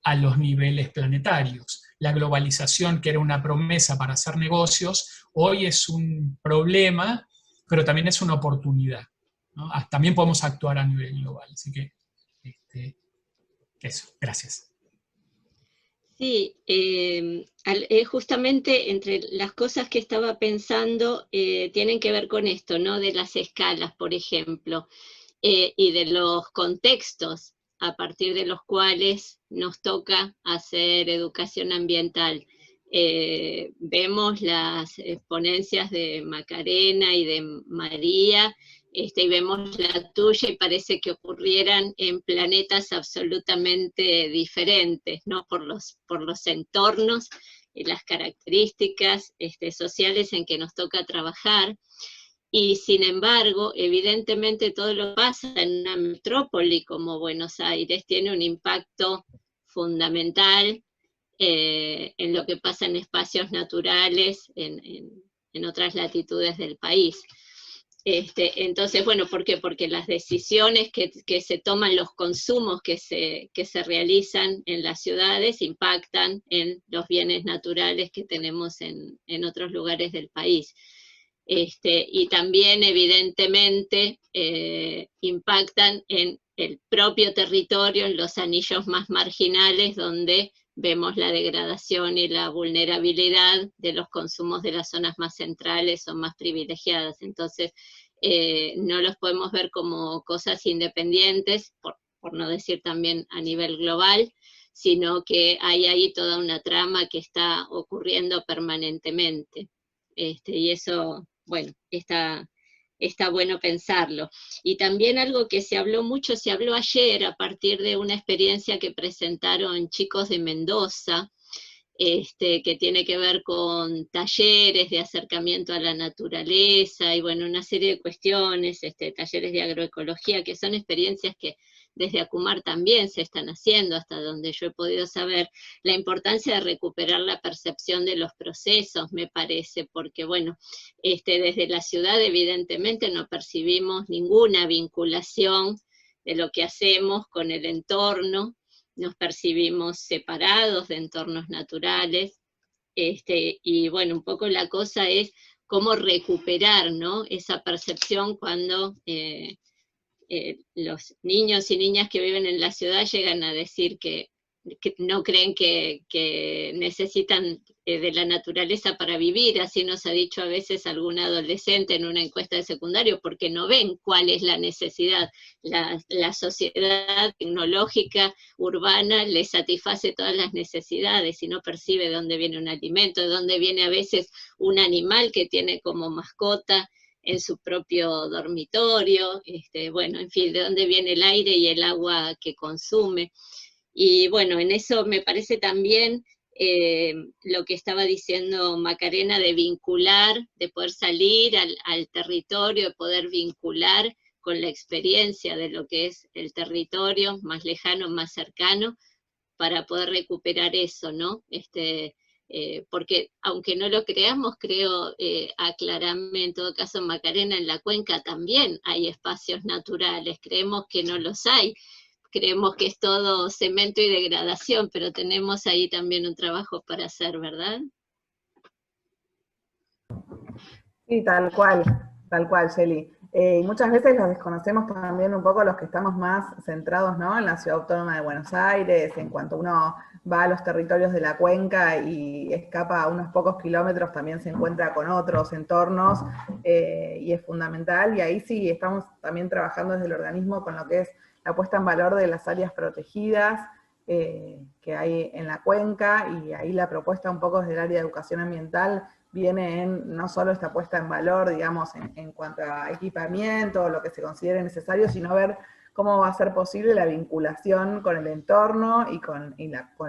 E: a los niveles planetarios. La globalización, que era una promesa para hacer negocios, hoy es un problema, pero también es una oportunidad, ¿no? También podemos actuar a nivel global. Así que, eso, gracias.
A: Sí, justamente entre las cosas que estaba pensando tienen que ver con esto, ¿no? De las escalas, por ejemplo, y de los contextos a partir de los cuales nos toca hacer educación ambiental. Vemos las ponencias de Macarena y de María, y vemos la tuya y parece que ocurrieran en planetas absolutamente diferentes, ¿no? Por los entornos y las características sociales en que nos toca trabajar. Y sin embargo, evidentemente todo lo que pasa en una metrópoli como Buenos Aires tiene un impacto fundamental en lo que pasa en espacios naturales en otras latitudes del país. Entonces, bueno, ¿por qué? Porque las decisiones que se toman, los consumos que se realizan en las ciudades impactan en los bienes naturales que tenemos en otros lugares del país. Y también, evidentemente, impactan en el propio territorio, en los anillos más marginales, donde vemos la degradación y la vulnerabilidad de los consumos de las zonas más centrales o más privilegiadas. Entonces, no los podemos ver como cosas independientes, por no decir también a nivel global, sino que hay ahí toda una trama que está ocurriendo permanentemente. Y eso, bueno, está bueno pensarlo. Y también algo que se habló mucho, se habló ayer a partir de una experiencia que presentaron chicos de Mendoza, que tiene que ver con talleres de acercamiento a la naturaleza y bueno, una serie de cuestiones, talleres de agroecología, que son experiencias que desde Acumar también se están haciendo, hasta donde yo he podido saber, la importancia de recuperar la percepción de los procesos, me parece, porque bueno, desde la ciudad evidentemente no percibimos ninguna vinculación de lo que hacemos con el entorno, nos percibimos separados de entornos naturales, y bueno, un poco la cosa es cómo recuperar, ¿no? Esa percepción cuando los niños y niñas que viven en la ciudad llegan a decir que no creen que necesitan de la naturaleza para vivir, así nos ha dicho a veces algún adolescente en una encuesta de secundario, porque no ven cuál es la necesidad. La sociedad tecnológica urbana les satisface todas las necesidades y no percibe de dónde viene un alimento, de dónde viene a veces un animal que tiene como mascota en su propio dormitorio, bueno, en fin, de dónde viene el aire y el agua que consume. Y bueno, en eso me parece también lo que estaba diciendo Macarena, de vincular, de poder salir al territorio, de poder vincular con la experiencia de lo que es el territorio, más lejano, más cercano, para poder recuperar eso, ¿no? Porque aunque no lo creamos, creo, aclarame en todo caso, Macarena, en la cuenca también hay espacios naturales, creemos que no los hay, creemos que es todo cemento y degradación, pero tenemos ahí también un trabajo para hacer, ¿verdad?
B: Sí, tal cual, Shelly. Y muchas veces los desconocemos también un poco los que estamos más centrados, ¿no? En la Ciudad Autónoma de Buenos Aires, en cuanto uno va a los territorios de la cuenca y escapa a unos pocos kilómetros, también se encuentra con otros entornos, y es fundamental. Y ahí sí estamos también trabajando desde el organismo con lo que es la puesta en valor de las áreas protegidas que hay en la cuenca, y ahí la propuesta un poco desde el área de educación ambiental viene en no solo esta puesta en valor, digamos, en cuanto a equipamiento, o lo que se considere necesario, sino ver cómo va a ser posible la vinculación con el entorno y con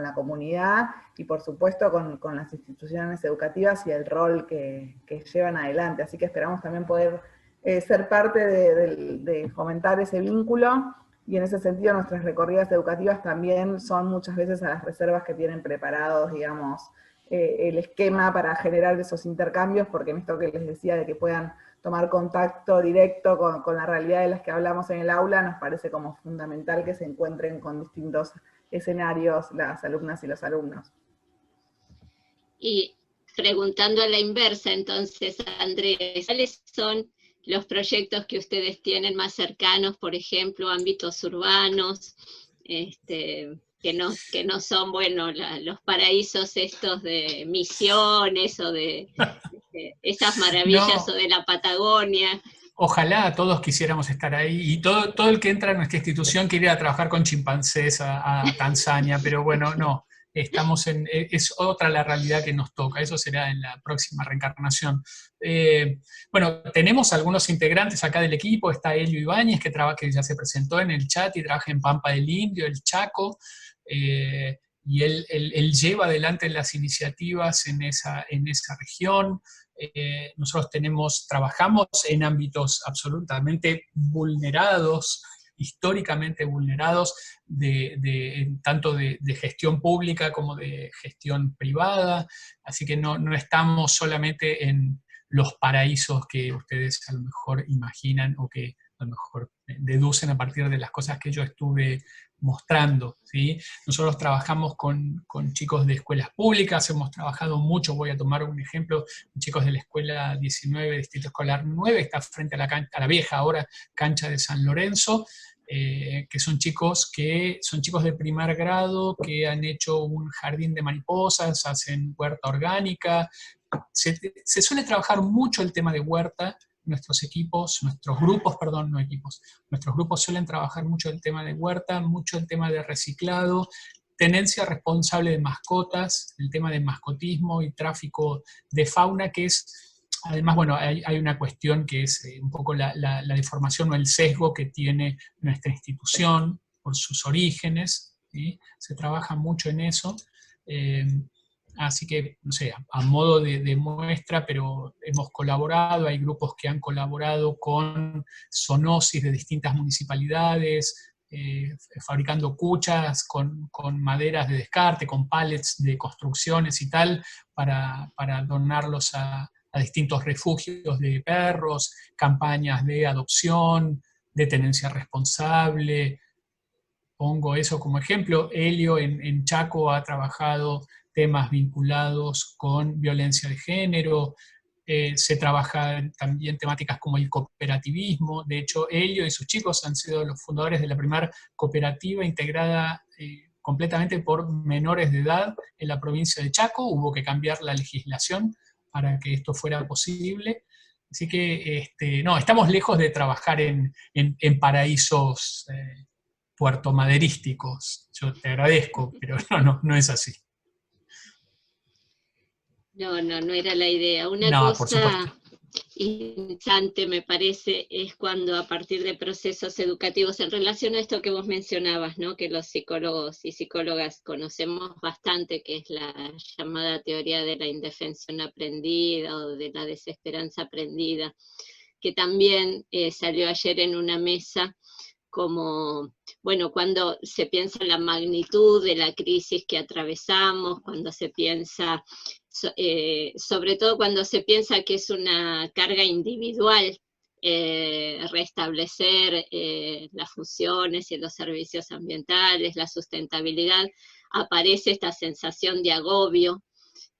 B: la comunidad, y por supuesto con las instituciones educativas y el rol que llevan adelante. Así que esperamos también poder ser parte de fomentar ese vínculo, y en ese sentido nuestras recorridas educativas también son muchas veces a las reservas que tienen preparados, digamos, el esquema para generar esos intercambios, porque en esto que les decía de que puedan tomar contacto directo con la realidad de las que hablamos en el aula, nos parece como fundamental que se encuentren con distintos escenarios las alumnas y los alumnos.
A: Y preguntando a la inversa, entonces, Andrés, ¿cuáles son los proyectos que ustedes tienen más cercanos, por ejemplo, ámbitos urbanos, que no son, bueno, los paraísos estos de Misiones o de esas maravillas
E: No.
A: o de la Patagonia?
E: Ojalá todos quisiéramos estar ahí, y todo el que entra en nuestra institución quiere ir a trabajar con chimpancés a Tanzania, pero bueno, no, es otra la realidad que nos toca, eso será en la próxima reencarnación. Bueno, tenemos algunos integrantes acá del equipo, está Elio Ibáñez, que ya se presentó en el chat y trabaja en Pampa del Indio, el Chaco, y él lleva adelante las iniciativas en esa región. Nosotros trabajamos en ámbitos absolutamente vulnerados, históricamente vulnerados, tanto de gestión pública como de gestión privada, así que no estamos solamente en los paraísos que ustedes a lo mejor imaginan o que a lo mejor deducen a partir de las cosas que yo estuve mostrando, ¿sí? Nosotros trabajamos con chicos de escuelas públicas, hemos trabajado mucho, voy a tomar un ejemplo, chicos de la escuela 19, Distrito Escolar 9, está frente a la vieja ahora cancha de San Lorenzo, que son chicos de primer grado, que han hecho un jardín de mariposas, hacen huerta orgánica. Se suele trabajar mucho el tema de huerta. Nuestros grupos suelen trabajar mucho el tema de huerta, mucho el tema de reciclado, tenencia responsable de mascotas, el tema de mascotismo y tráfico de fauna, que es, además, bueno, hay una cuestión que es un poco la deformación o el sesgo que tiene nuestra institución por sus orígenes, ¿sí? Se trabaja mucho en eso. Así que, no sé, a modo de muestra, pero hemos colaborado, hay grupos que han colaborado con zoonosis de distintas municipalidades, fabricando cuchas con maderas de descarte, con pallets de construcciones y tal, para donarlos a distintos refugios de perros, campañas de adopción, de tenencia responsable. Pongo eso como ejemplo. Elio en Chaco ha trabajado temas vinculados con violencia de género, se trabajan también temáticas como el cooperativismo. De hecho, Elio y sus chicos han sido los fundadores de la primera cooperativa integrada completamente por menores de edad en la provincia de Chaco. Hubo que cambiar la legislación para que esto fuera posible. Así que, no, estamos lejos de trabajar en paraísos puertomaderísticos. Yo te agradezco, pero no es así.
A: No era la idea. Una cosa interesante, me parece, es cuando a partir de procesos educativos, en relación a esto que vos mencionabas, ¿no? Que los psicólogos y psicólogas conocemos bastante, que es la llamada teoría de la indefensión aprendida o de la desesperanza aprendida, que también salió ayer en una mesa, como, bueno, cuando se piensa en la magnitud de la crisis que atravesamos, cuando se piensa, sobre todo cuando se piensa que es una carga individual, restablecer las funciones y los servicios ambientales, la sustentabilidad, aparece esta sensación de agobio,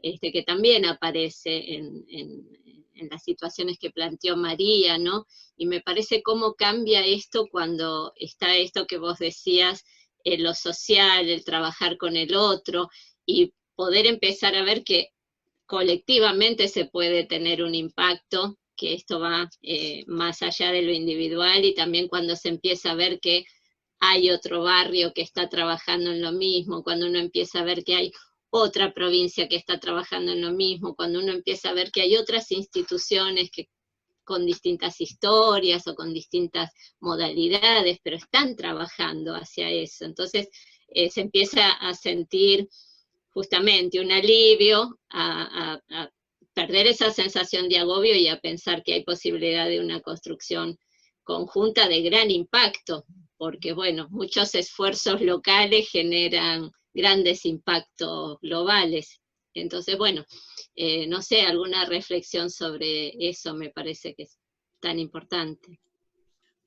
A: que también aparece en las situaciones que planteó María, ¿no? Y me parece cómo cambia esto cuando está esto que vos decías, lo social, el trabajar con el otro, y poder empezar a ver que colectivamente se puede tener un impacto, que esto va más allá de lo individual, y también cuando se empieza a ver que hay otro barrio que está trabajando en lo mismo, cuando uno empieza a ver que hay otra provincia que está trabajando en lo mismo, cuando uno empieza a ver que hay otras instituciones que con distintas historias o con distintas modalidades, pero están trabajando hacia eso. Entonces se empieza a sentir justamente un alivio, a perder esa sensación de agobio y a pensar que hay posibilidad de una construcción conjunta de gran impacto, porque bueno, muchos esfuerzos locales generan grandes impactos globales. Entonces, bueno, no sé, alguna reflexión sobre eso me parece que es tan importante.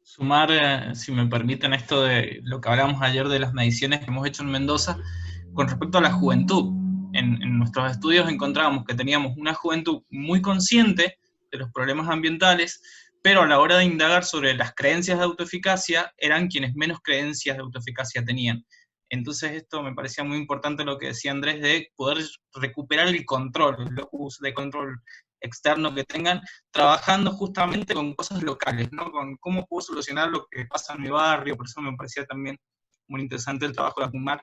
F: Sumar, si me permiten, esto de lo que hablamos ayer de las mediciones que hemos hecho en Mendoza, con respecto a la juventud. En nuestros estudios encontramos que teníamos una juventud muy consciente de los problemas ambientales, pero a la hora de indagar sobre las creencias de autoeficacia, eran quienes menos creencias de autoeficacia tenían. Entonces esto me parecía muy importante lo que decía Andrés, de poder recuperar el control, el locus de control externo que tengan, trabajando justamente con cosas locales, ¿no? Con cómo puedo solucionar lo que pasa en mi barrio. Por eso me parecía también muy interesante el trabajo de Acumar.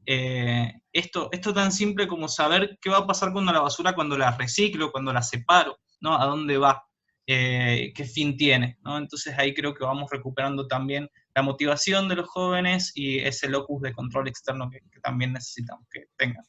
F: Esto tan simple como saber qué va a pasar con la basura cuando la reciclo, cuando la separo, ¿no? ¿A dónde va? ¿Qué fin tiene? ¿No? Entonces ahí creo que vamos recuperando también la motivación de los jóvenes y ese locus de control externo que también necesitamos que tengan.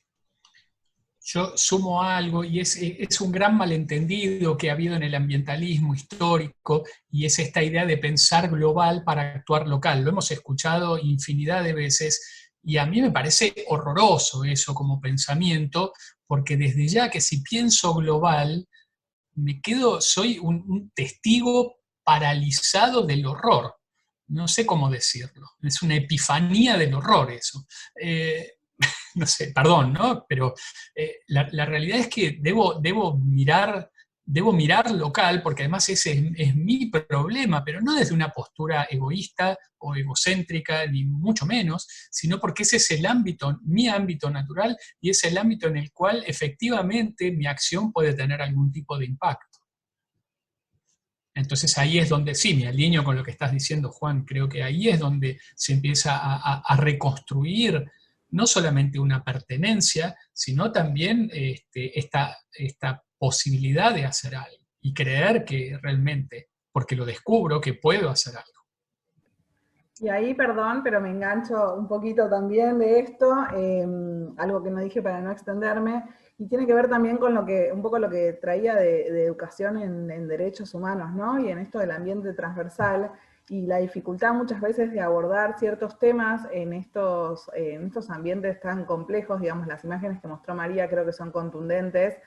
E: Yo sumo algo, y es un gran malentendido que ha habido en el ambientalismo histórico, y es esta idea de pensar global para actuar local. Lo hemos escuchado infinidad de veces, y a mí me parece horroroso eso como pensamiento, porque desde ya que si pienso global, soy un testigo paralizado del horror. No sé cómo decirlo. Es una epifanía del horror eso. No sé, perdón, ¿no? Pero la realidad es que debo mirar local, porque además ese es mi problema, pero no desde una postura egoísta o egocéntrica, ni mucho menos, sino porque ese es mi ámbito natural, y es el ámbito en el cual efectivamente mi acción puede tener algún tipo de impacto. Entonces ahí es donde, sí, me alineo con lo que estás diciendo, Juan, creo que ahí es donde se empieza a reconstruir no solamente una pertenencia, sino también esta posibilidad de hacer algo, y creer que realmente, porque lo descubro, que puedo hacer algo.
B: Y ahí, perdón, pero me engancho un poquito también de esto, algo que no dije para no extenderme, y tiene que ver también con un poco lo que traía de educación en derechos humanos, ¿no? Y en esto del ambiente transversal, y la dificultad muchas veces de abordar ciertos temas en estos ambientes tan complejos. Digamos, las imágenes que mostró María creo que son contundentes.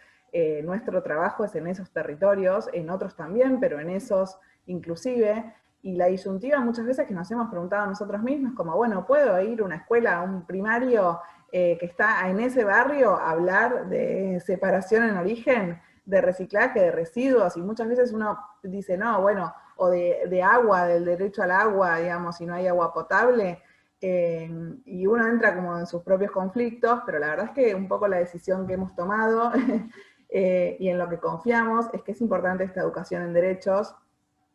B: Nuestro trabajo es en esos territorios, en otros también, pero en esos inclusive. Y la disyuntiva muchas veces que nos hemos preguntado a nosotros mismos, como, bueno, ¿puedo ir a una escuela, a un primario que está en ese barrio, a hablar de separación en origen, de reciclaje, de residuos? Y muchas veces uno dice, no, bueno, o de agua, del derecho al agua, digamos, si no hay agua potable, y uno entra como en sus propios conflictos, pero la verdad es que un poco la decisión que hemos tomado y en lo que confiamos es que es importante esta educación en derechos,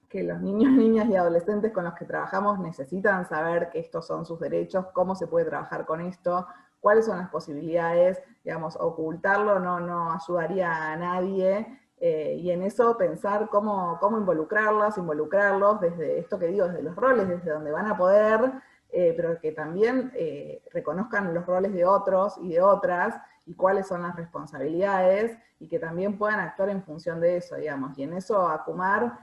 B: que los niños, niñas y adolescentes con los que trabajamos necesitan saber que estos son sus derechos, cómo se puede trabajar con esto, cuáles son las posibilidades. Digamos, ocultarlo no ayudaría a nadie, y en eso pensar cómo involucrarlos desde esto que digo, desde los roles, desde donde van a poder, pero que también reconozcan los roles de otros y de otras, y cuáles son las responsabilidades, y que también puedan actuar en función de eso, digamos. Y en eso Acumar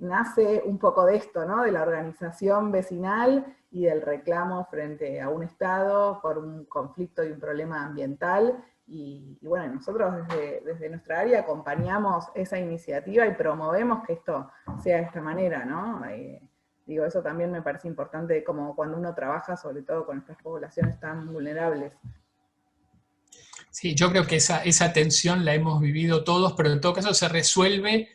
B: nace un poco de esto, ¿no? De la organización vecinal y del reclamo frente a un Estado por un conflicto y un problema ambiental. Y bueno, nosotros desde nuestra área acompañamos esa iniciativa y promovemos que esto sea de esta manera, ¿no? Digo, eso también me parece importante, como cuando uno trabaja sobre todo con estas poblaciones tan vulnerables.
E: Sí, yo creo que esa tensión la hemos vivido todos, pero en todo caso se resuelve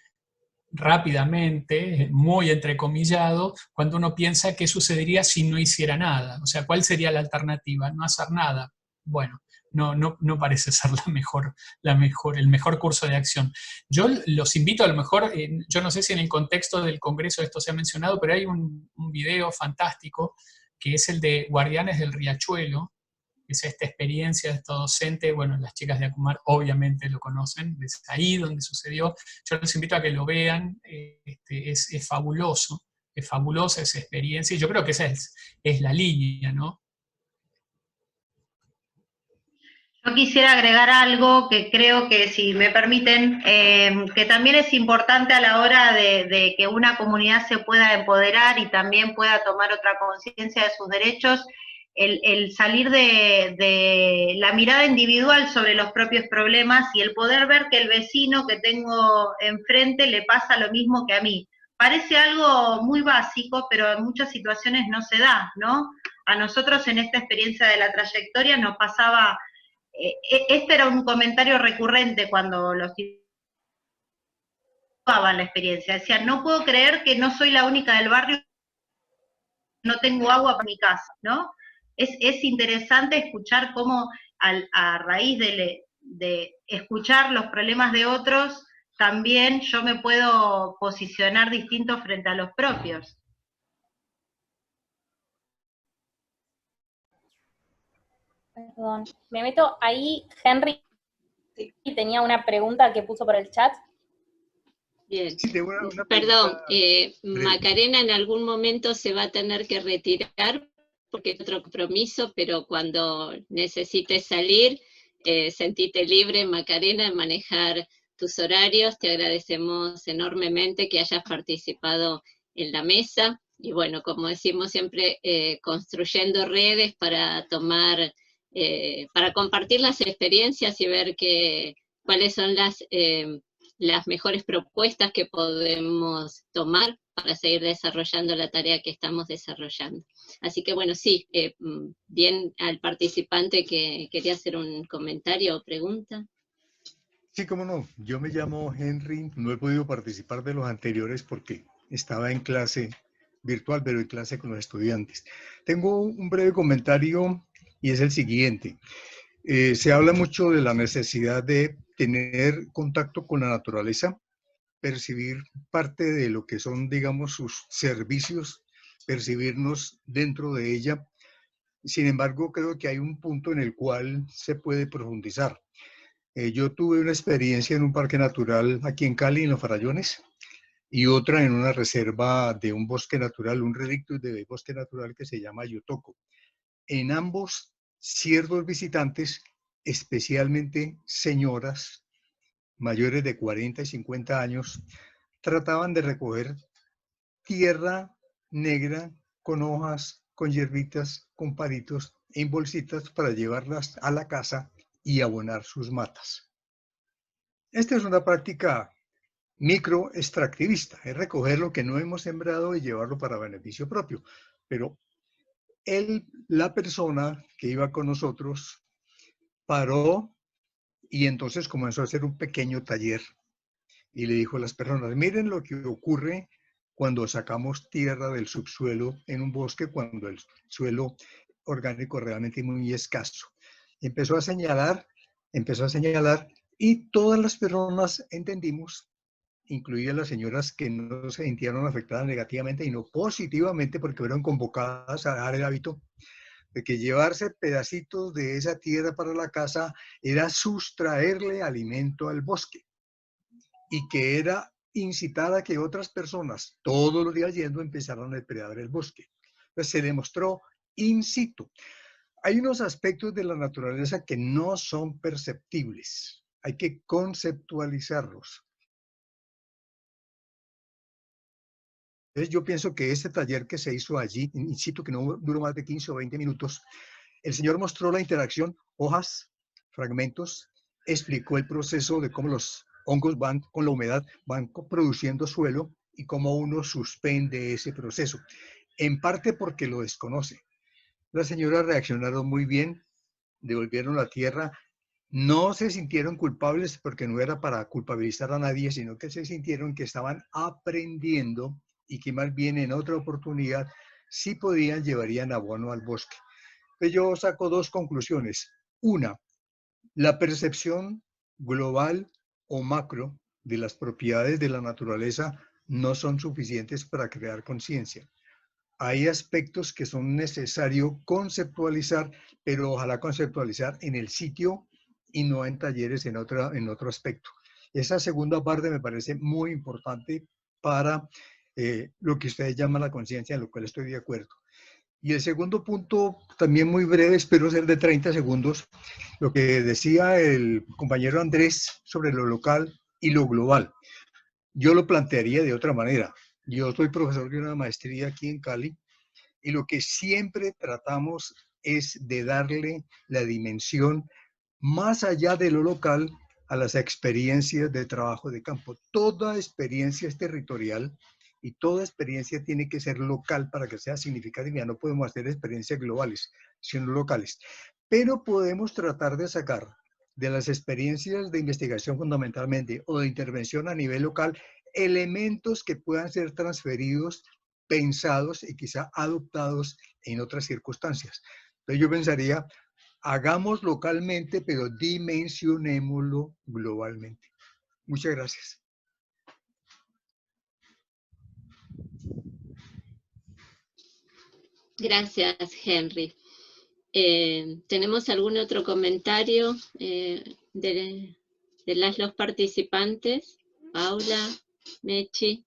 E: rápidamente, muy entrecomillado, cuando uno piensa qué sucedería si no hiciera nada. O sea, ¿cuál sería la alternativa? No hacer nada. Bueno, no parece ser el mejor curso de acción. Yo los invito, a lo mejor, yo no sé si en el contexto del Congreso esto se ha mencionado, pero hay un video fantástico, que es el de Guardianes del Riachuelo, es esta experiencia de esta docente. Bueno, las chicas de Acumar obviamente lo conocen, es ahí donde sucedió. Yo los invito a que lo vean, es fabuloso, es fabulosa esa experiencia, y yo creo que esa es la línea, ¿no?
C: Yo quisiera agregar algo que creo que, si me permiten, que también es importante a la hora de que una comunidad se pueda empoderar y también pueda tomar otra conciencia de sus derechos, el salir de la mirada individual sobre los propios problemas y el poder ver que el vecino que tengo enfrente le pasa lo mismo que a mí. Parece algo muy básico, pero en muchas situaciones no se da, ¿no? A nosotros en esta experiencia de la trayectoria nos pasaba... Este era un comentario recurrente cuando los daban la experiencia. Decían, no puedo creer que no soy la única del barrio, no tengo agua para mi casa, ¿no? Es interesante escuchar cómo a raíz de escuchar los problemas de otros, también yo me puedo posicionar distinto frente a los propios.
D: Perdón, me meto ahí. Henry tenía una pregunta que puso por el chat.
A: Bien.
G: Sí, tengo una
A: Perdón,
G: pregunta.
A: Macarena en algún momento se va a tener que retirar porque es otro compromiso, pero cuando necesites salir, sentite libre, Macarena, de manejar tus horarios. Te agradecemos enormemente que hayas participado en la mesa. Y bueno, como decimos siempre, construyendo redes para tomar, para compartir las experiencias y ver cuáles son las mejores propuestas que podemos tomar para seguir desarrollando la tarea que estamos desarrollando. Así que bueno, sí, bien al participante que quería hacer un comentario o pregunta.
G: Sí, cómo no. Yo me llamo Henry, no he podido participar de los anteriores porque estaba en clase virtual, pero en clase con los estudiantes. Tengo un breve comentario y es el siguiente. Se habla mucho de la necesidad de tener contacto con la naturaleza, percibir parte de lo que son, digamos, sus servicios, percibirnos dentro de ella. Sin embargo, creo que hay un punto en el cual se puede profundizar. Yo tuve una experiencia en un parque natural aquí en Cali, en Los Farallones, y otra en una reserva de un bosque natural, un relicto de bosque natural que se llama Yotoco. En ambos, ciertos visitantes, especialmente señoras mayores de 40 y 50 años, trataban de recoger tierra negra con hojas, con hierbitas, con palitos en bolsitas para llevarlas a la casa y abonar sus matas. Esta es una práctica microextractivista, es recoger lo que no hemos sembrado y llevarlo para beneficio propio. Pero la persona que iba con nosotros paró y entonces comenzó a hacer un pequeño taller y le dijo a las personas, miren lo que ocurre cuando sacamos tierra del subsuelo en un bosque, cuando el suelo orgánico es realmente muy escaso. Y empezó a señalar, y todas las personas entendimos, incluidas las señoras que no se sintieron afectadas negativamente y no positivamente porque fueron convocadas a dar el hábito de que llevarse pedacitos de esa tierra para la casa era sustraerle alimento al bosque y que era incitar a que otras personas todos los días yendo empezaran a depredar el bosque. Entonces se demostró in situ. Hay unos aspectos de la naturaleza que no son perceptibles, hay que conceptualizarlos. Entonces yo pienso que este taller que se hizo allí, in situ, que no duró más de 15 o 20 minutos, el señor mostró la interacción, hojas, fragmentos, explicó el proceso de cómo los hongos van con la humedad, van produciendo suelo y cómo uno suspende ese proceso, en parte porque lo desconoce. Las señoras reaccionaron muy bien, devolvieron la tierra, no se sintieron culpables porque no era para culpabilizar a nadie, sino que se sintieron que estaban aprendiendo y que más bien en otra oportunidad, si podían, llevarían abono al bosque. Entonces yo saco dos conclusiones. Una, la percepción global o macro de las propiedades de la naturaleza no son suficientes para crear conciencia. hay aspectos que son necesarios conceptualizar, pero ojalá conceptualizar en el sitio y no en talleres en otro aspecto. Esa segunda parte me parece muy importante para lo que ustedes llaman la conciencia, en lo cual estoy de acuerdo. Y el segundo punto, también muy breve, espero ser de 30 segundos, lo que decía el compañero Andrés sobre lo local y lo global. Yo lo plantearía de otra manera. Yo soy profesor de una maestría aquí en Cali y lo que siempre tratamos es de darle la dimensión más allá de lo local a las experiencias de trabajo de campo. Toda experiencia es territorial y toda experiencia tiene que ser local para que sea significativa. No podemos hacer experiencias globales, sino locales. Pero podemos tratar de sacar de las experiencias de investigación fundamentalmente o de intervención a nivel local elementos que puedan ser transferidos, pensados y quizá adoptados en otras circunstancias. Entonces yo pensaría, hagamos localmente, pero dimensionémoslo globalmente. Muchas gracias.
A: Gracias, Henry. ¿Tenemos algún otro comentario de los participantes? Paula, Mechi.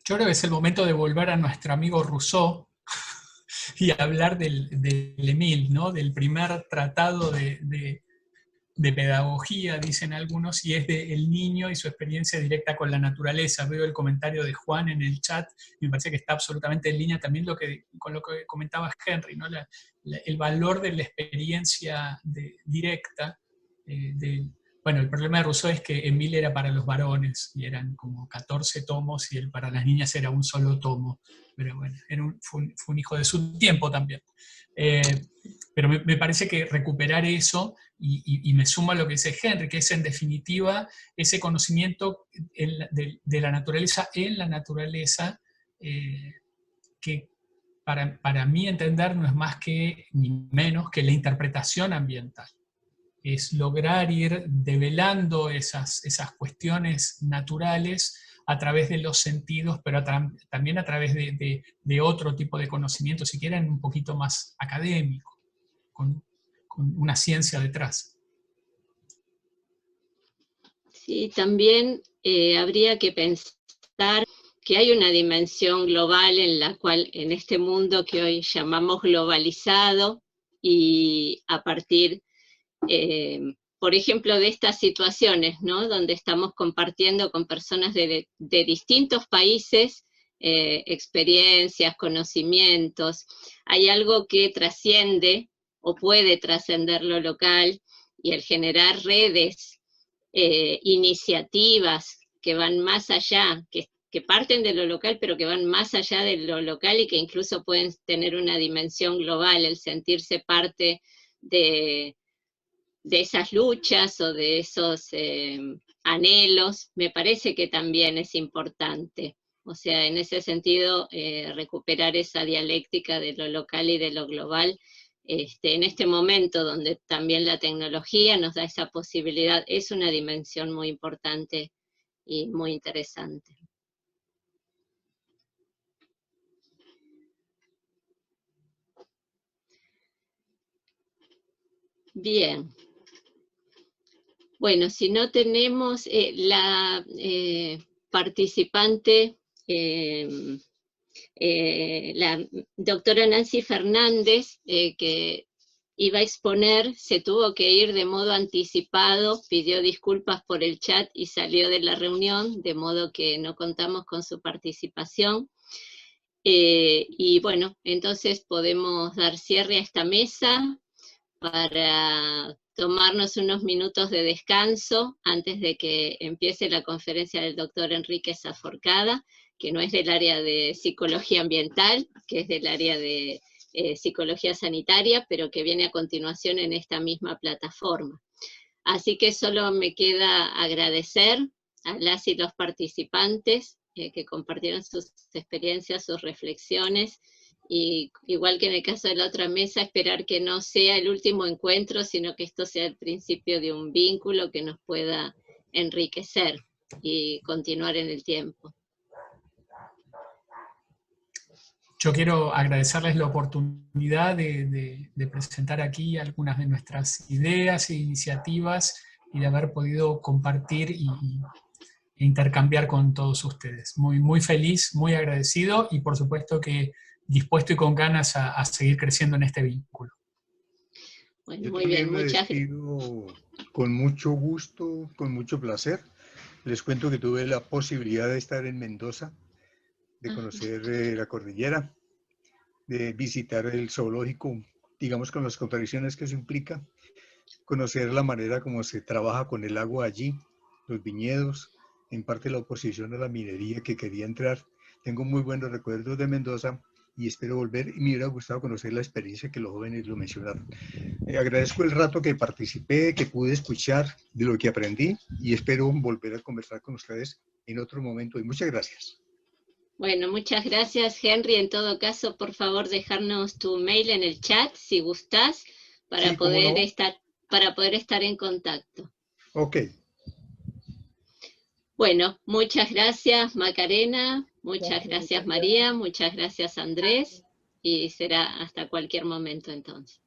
E: Yo creo que es el momento de volver a nuestro amigo Rousseau y hablar del Emile, ¿no? Del primer tratado de pedagogía, dicen algunos, y es del niño y su experiencia directa con la naturaleza. Veo el comentario de Juan en el chat, y me parece que está absolutamente en línea también con lo que comentaba Henry, ¿no? El valor de la experiencia directa. Bueno, el problema de Rousseau es que Emile era para los varones, y eran como 14 tomos, y para las niñas era un solo tomo. Pero bueno, fue un hijo de su tiempo también. Pero me parece que recuperar eso, y me sumo a lo que dice Henry, que es en definitiva ese conocimiento de la naturaleza en la naturaleza, que para mí entender no es más que, ni menos que la interpretación ambiental. Es lograr ir develando esas cuestiones naturales a través de los sentidos, pero también a través de otro tipo de conocimiento, si quieren un poquito más académico, con una ciencia detrás.
A: Sí, también habría que pensar que hay una dimensión global en la cual, en este mundo que hoy llamamos globalizado, y a partir, por ejemplo, de estas situaciones, ¿no? Donde estamos compartiendo con personas de distintos países, experiencias, conocimientos, hay algo que trasciende o puede trascender lo local, y el generar redes, iniciativas que van más allá, que parten de lo local, pero que van más allá de lo local y que incluso pueden tener una dimensión global, el sentirse parte de esas luchas o de esos anhelos, me parece que también es importante. O sea, en ese sentido, recuperar esa dialéctica de lo local y de lo global, en este momento donde también la tecnología nos da esa posibilidad, es una dimensión muy importante y muy interesante. Bien. Bueno, si no tenemos la participante, la doctora Nancy Fernández, que iba a exponer, se tuvo que ir de modo anticipado, pidió disculpas por el chat y salió de la reunión, de modo que no contamos con su participación. Y bueno, entonces podemos dar cierre a esta mesa para tomarnos unos minutos de descanso antes de que empiece la conferencia del doctor Enrique Saforcada, que no es del área de psicología ambiental, que es del área de psicología sanitaria, pero que viene a continuación en esta misma plataforma. Así que solo me queda agradecer a las y los participantes que compartieron sus experiencias, sus reflexiones, y igual que en el caso de la otra mesa, esperar que no sea el último encuentro, sino que esto sea el principio de un vínculo que nos pueda enriquecer y continuar en el tiempo.
E: Yo quiero agradecerles la oportunidad de presentar aquí algunas de nuestras ideas e iniciativas y de haber podido compartir e intercambiar con todos ustedes. Muy, muy feliz, muy agradecido y por supuesto que dispuesto y con ganas a seguir creciendo en este vínculo.
A: Bueno,
G: Yo
A: muy bien,
G: me
A: muchas gracias.
G: despido con mucho gusto, con mucho placer. Les cuento que tuve la posibilidad de estar en Mendoza, de conocer la cordillera, de visitar el zoológico, digamos con las contradicciones que eso implica, conocer la manera como se trabaja con el agua allí, los viñedos, en parte la oposición a la minería que quería entrar. Tengo muy buenos recuerdos de Mendoza y espero volver, y me hubiera gustado conocer la experiencia que los jóvenes lo mencionaron. Agradezco el rato que participé, que pude escuchar de lo que aprendí y espero volver a conversar con ustedes en otro momento y muchas gracias.
A: Bueno, muchas gracias, Henry. En todo caso, por favor, dejarnos tu mail en el chat, si gustás, para,
G: Sí,
A: poder,
G: ¿cómo no?
A: para poder estar en contacto.
G: Ok.
A: Bueno, muchas gracias, Macarena, muchas gracias, María, muchas gracias, Andrés, y será hasta cualquier momento entonces.